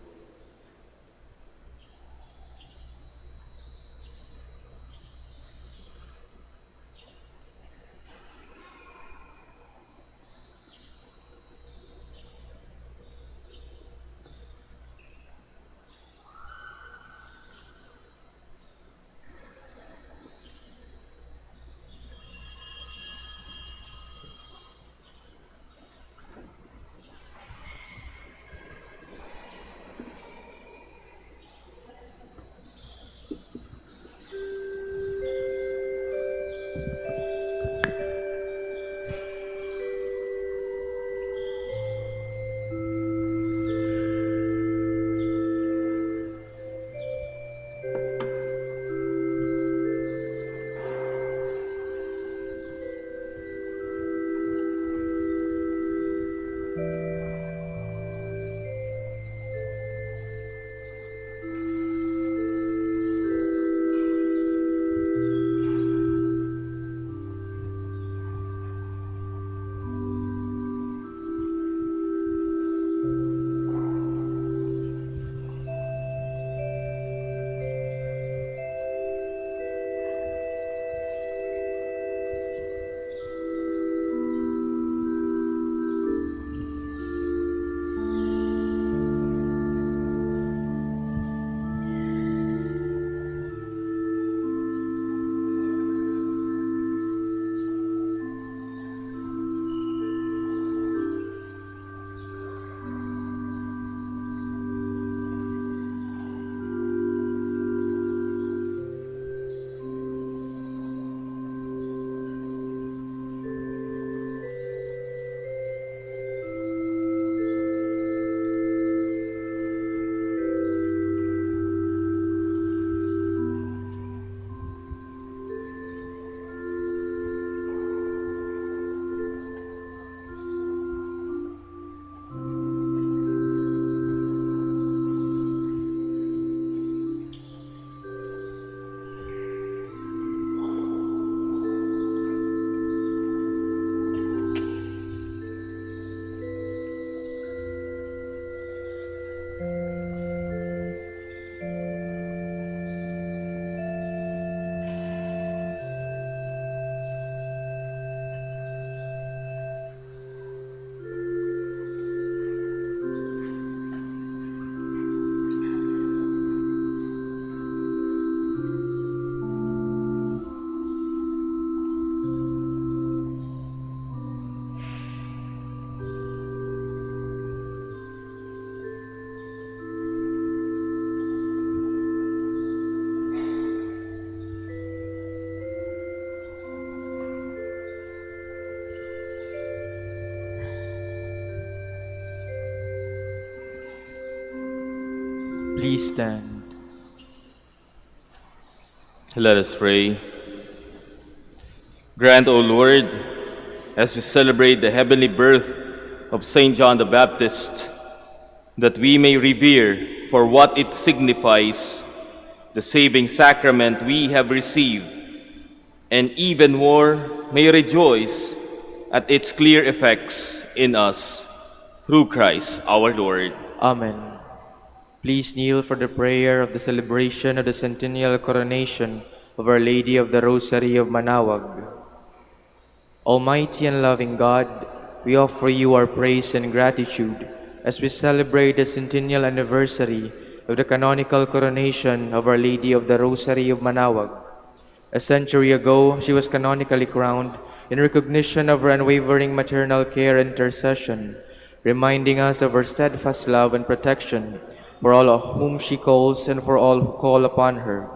S1: Please stand.
S7: Let us pray. Grant, O Lord, as we celebrate the heavenly birth of Saint John the Baptist, that we may revere for what it signifies the saving sacrament we have received, and even more may rejoice at its clear effects in us, through Christ our Lord.
S1: Amen. Please kneel for the prayer of the celebration of the centennial coronation of Our Lady of the Rosary of Manaoag. Almighty and loving God, we offer you our praise and gratitude as we celebrate the centennial anniversary of the canonical coronation of Our Lady of the Rosary of Manaoag. A century ago, she was canonically crowned in recognition of her unwavering maternal care and intercession, reminding us of her steadfast love and protection for all of whom she calls and for all who call upon her.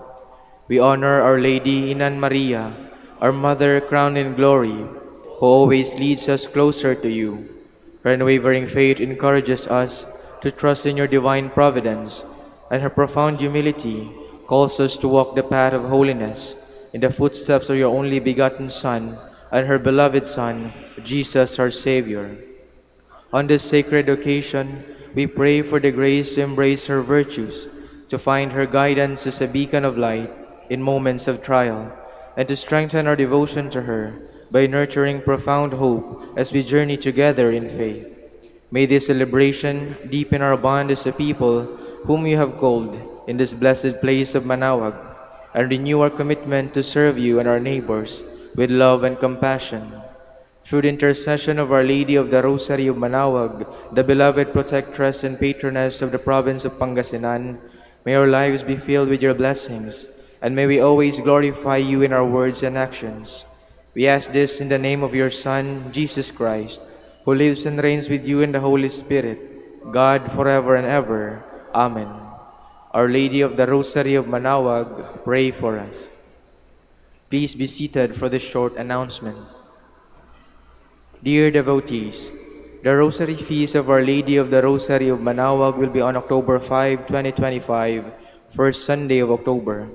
S1: We honor Our Lady Inan Maria, our Mother crowned in glory, who always leads us closer to you. Her unwavering faith encourages us to trust in your divine providence, and her profound humility calls us to walk the path of holiness in the footsteps of your only begotten Son and her beloved Son, Jesus our Savior. On this sacred occasion, we pray for the grace to embrace her virtues, to find her guidance as a beacon of light in moments of trial, and to strengthen our devotion to her by nurturing profound hope as we journey together in faith. May this celebration deepen our bond as a people whom you have called in this blessed place of Manaoag, and renew our commitment to serve you and our neighbors with love and compassion. Through the intercession of Our Lady of the Rosary of Manaoag, the beloved protectress and patroness of the province of Pangasinan, may our lives be filled with your blessings, and may we always glorify you in our words and actions. We ask this in the name of your Son, Jesus Christ, who lives and reigns with you in the Holy Spirit, God forever and ever. Amen. Our Lady of the Rosary of Manaoag, pray for us. Please be seated for this short announcement. Dear devotees, the Rosary Feast of Our Lady of the Rosary of Manaoag will be on October 5, 2025, first Sunday of October.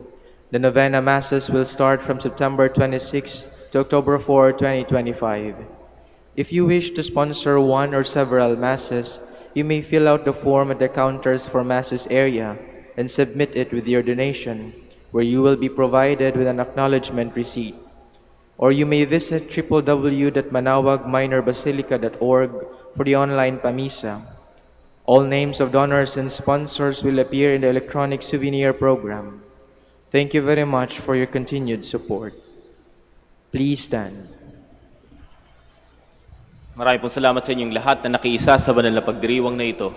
S1: The Novena Masses will start from September 26 to October 4, 2025. If you wish to sponsor one or several Masses, you may fill out the form at the counters for Masses area and submit it with your donation, where you will be provided with an acknowledgement receipt. Or you may visit www.manaoagminerbasilica.org for the online Pamisa. All names of donors and sponsors will appear in the electronic souvenir program. Thank you very much for your continued support. Please stand.
S8: Maraming po salamat sa inyong lahat na nakiisa sa banal na pagdiriwang na ito.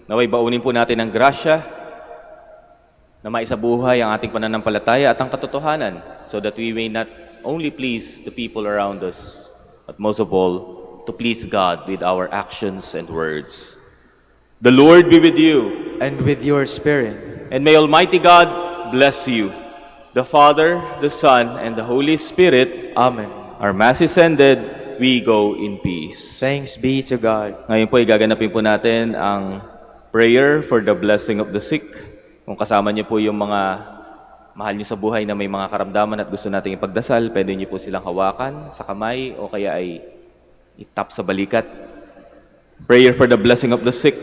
S8: Naway baunin po natin ang grasya na maisabuhay ang ating pananampalataya at ang katotohanan so that we may not only please the people around us, but most of all, to please God with our actions and words. The Lord be with you.
S1: And with your spirit.
S8: And may Almighty God bless you, the Father, the Son, and the Holy Spirit.
S1: Amen.
S8: Our Mass is ended. We go in peace.
S1: Thanks be to God.
S8: Ngayon po, igaganapin po natin ang prayer for the blessing of the sick. Kung kasama niyo po yung mga mahal niyo sa buhay na may mga karamdaman at gusto nating ipagdasal, pwede niyo po silang hawakan sa kamay o kaya ay itap sa balikat. Prayer for the blessing of the sick.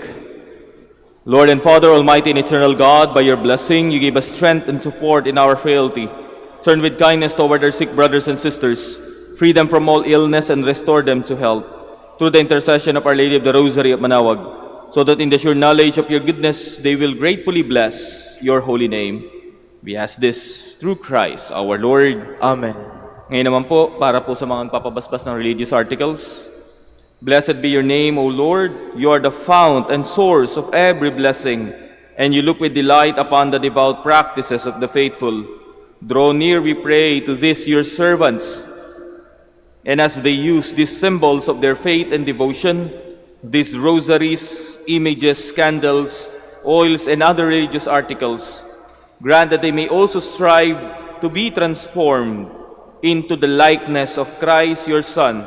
S8: Lord and Father, Almighty and Eternal God, by your blessing, you give us strength and support in our frailty. Turn with kindness toward our sick brothers and sisters. Free them from all illness and restore them to health. Through the intercession of Our Lady of the Rosary of Manaoag, so that in the sure knowledge of your goodness, they will gratefully bless your holy name. We ask this through Christ our Lord.
S1: Amen.
S8: Ngayon naman po, para po sa mga papabasbas ng religious articles, blessed be your name, O Lord. You are the fount and source of every blessing, and you look with delight upon the devout practices of the faithful. Draw near, we pray, to these your servants, and as they use these symbols of their faith and devotion, these rosaries, images, candles, oils, and other religious articles, grant that they may also strive to be transformed into the likeness of Christ, your Son,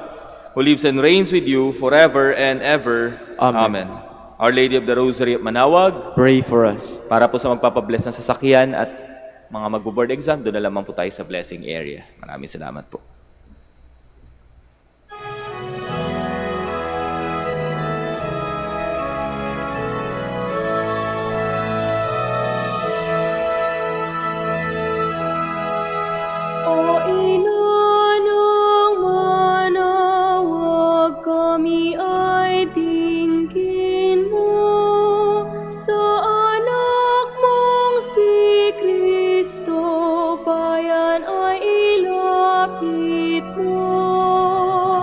S8: who lives and reigns with you forever and ever.
S1: Amen.
S8: Our Lady of the Rosary at Manaoag,
S1: Pray for us.
S8: para po sa magpapabless ng sasakyan at mga magbo-board exam, doon na lamang po tayo sa blessing area. Maraming salamat po.
S9: O ina ng Manaoag, kami ay tingin mo sa anak mong si Kristo, bayan ay ilapit mo.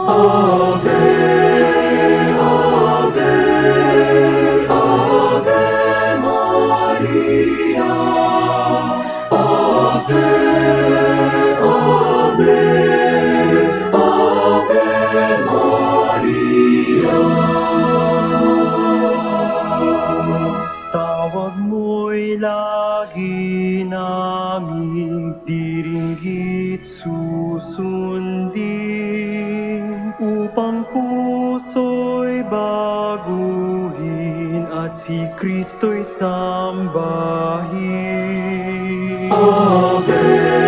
S9: Ave, Ave, Ave Maria, Ave, Ave, Ave Maria.
S4: Tawag mo'y lagi naming diringgit susundin, upang puso'y baguhin at si Kristo'y sambahin.
S9: Ave,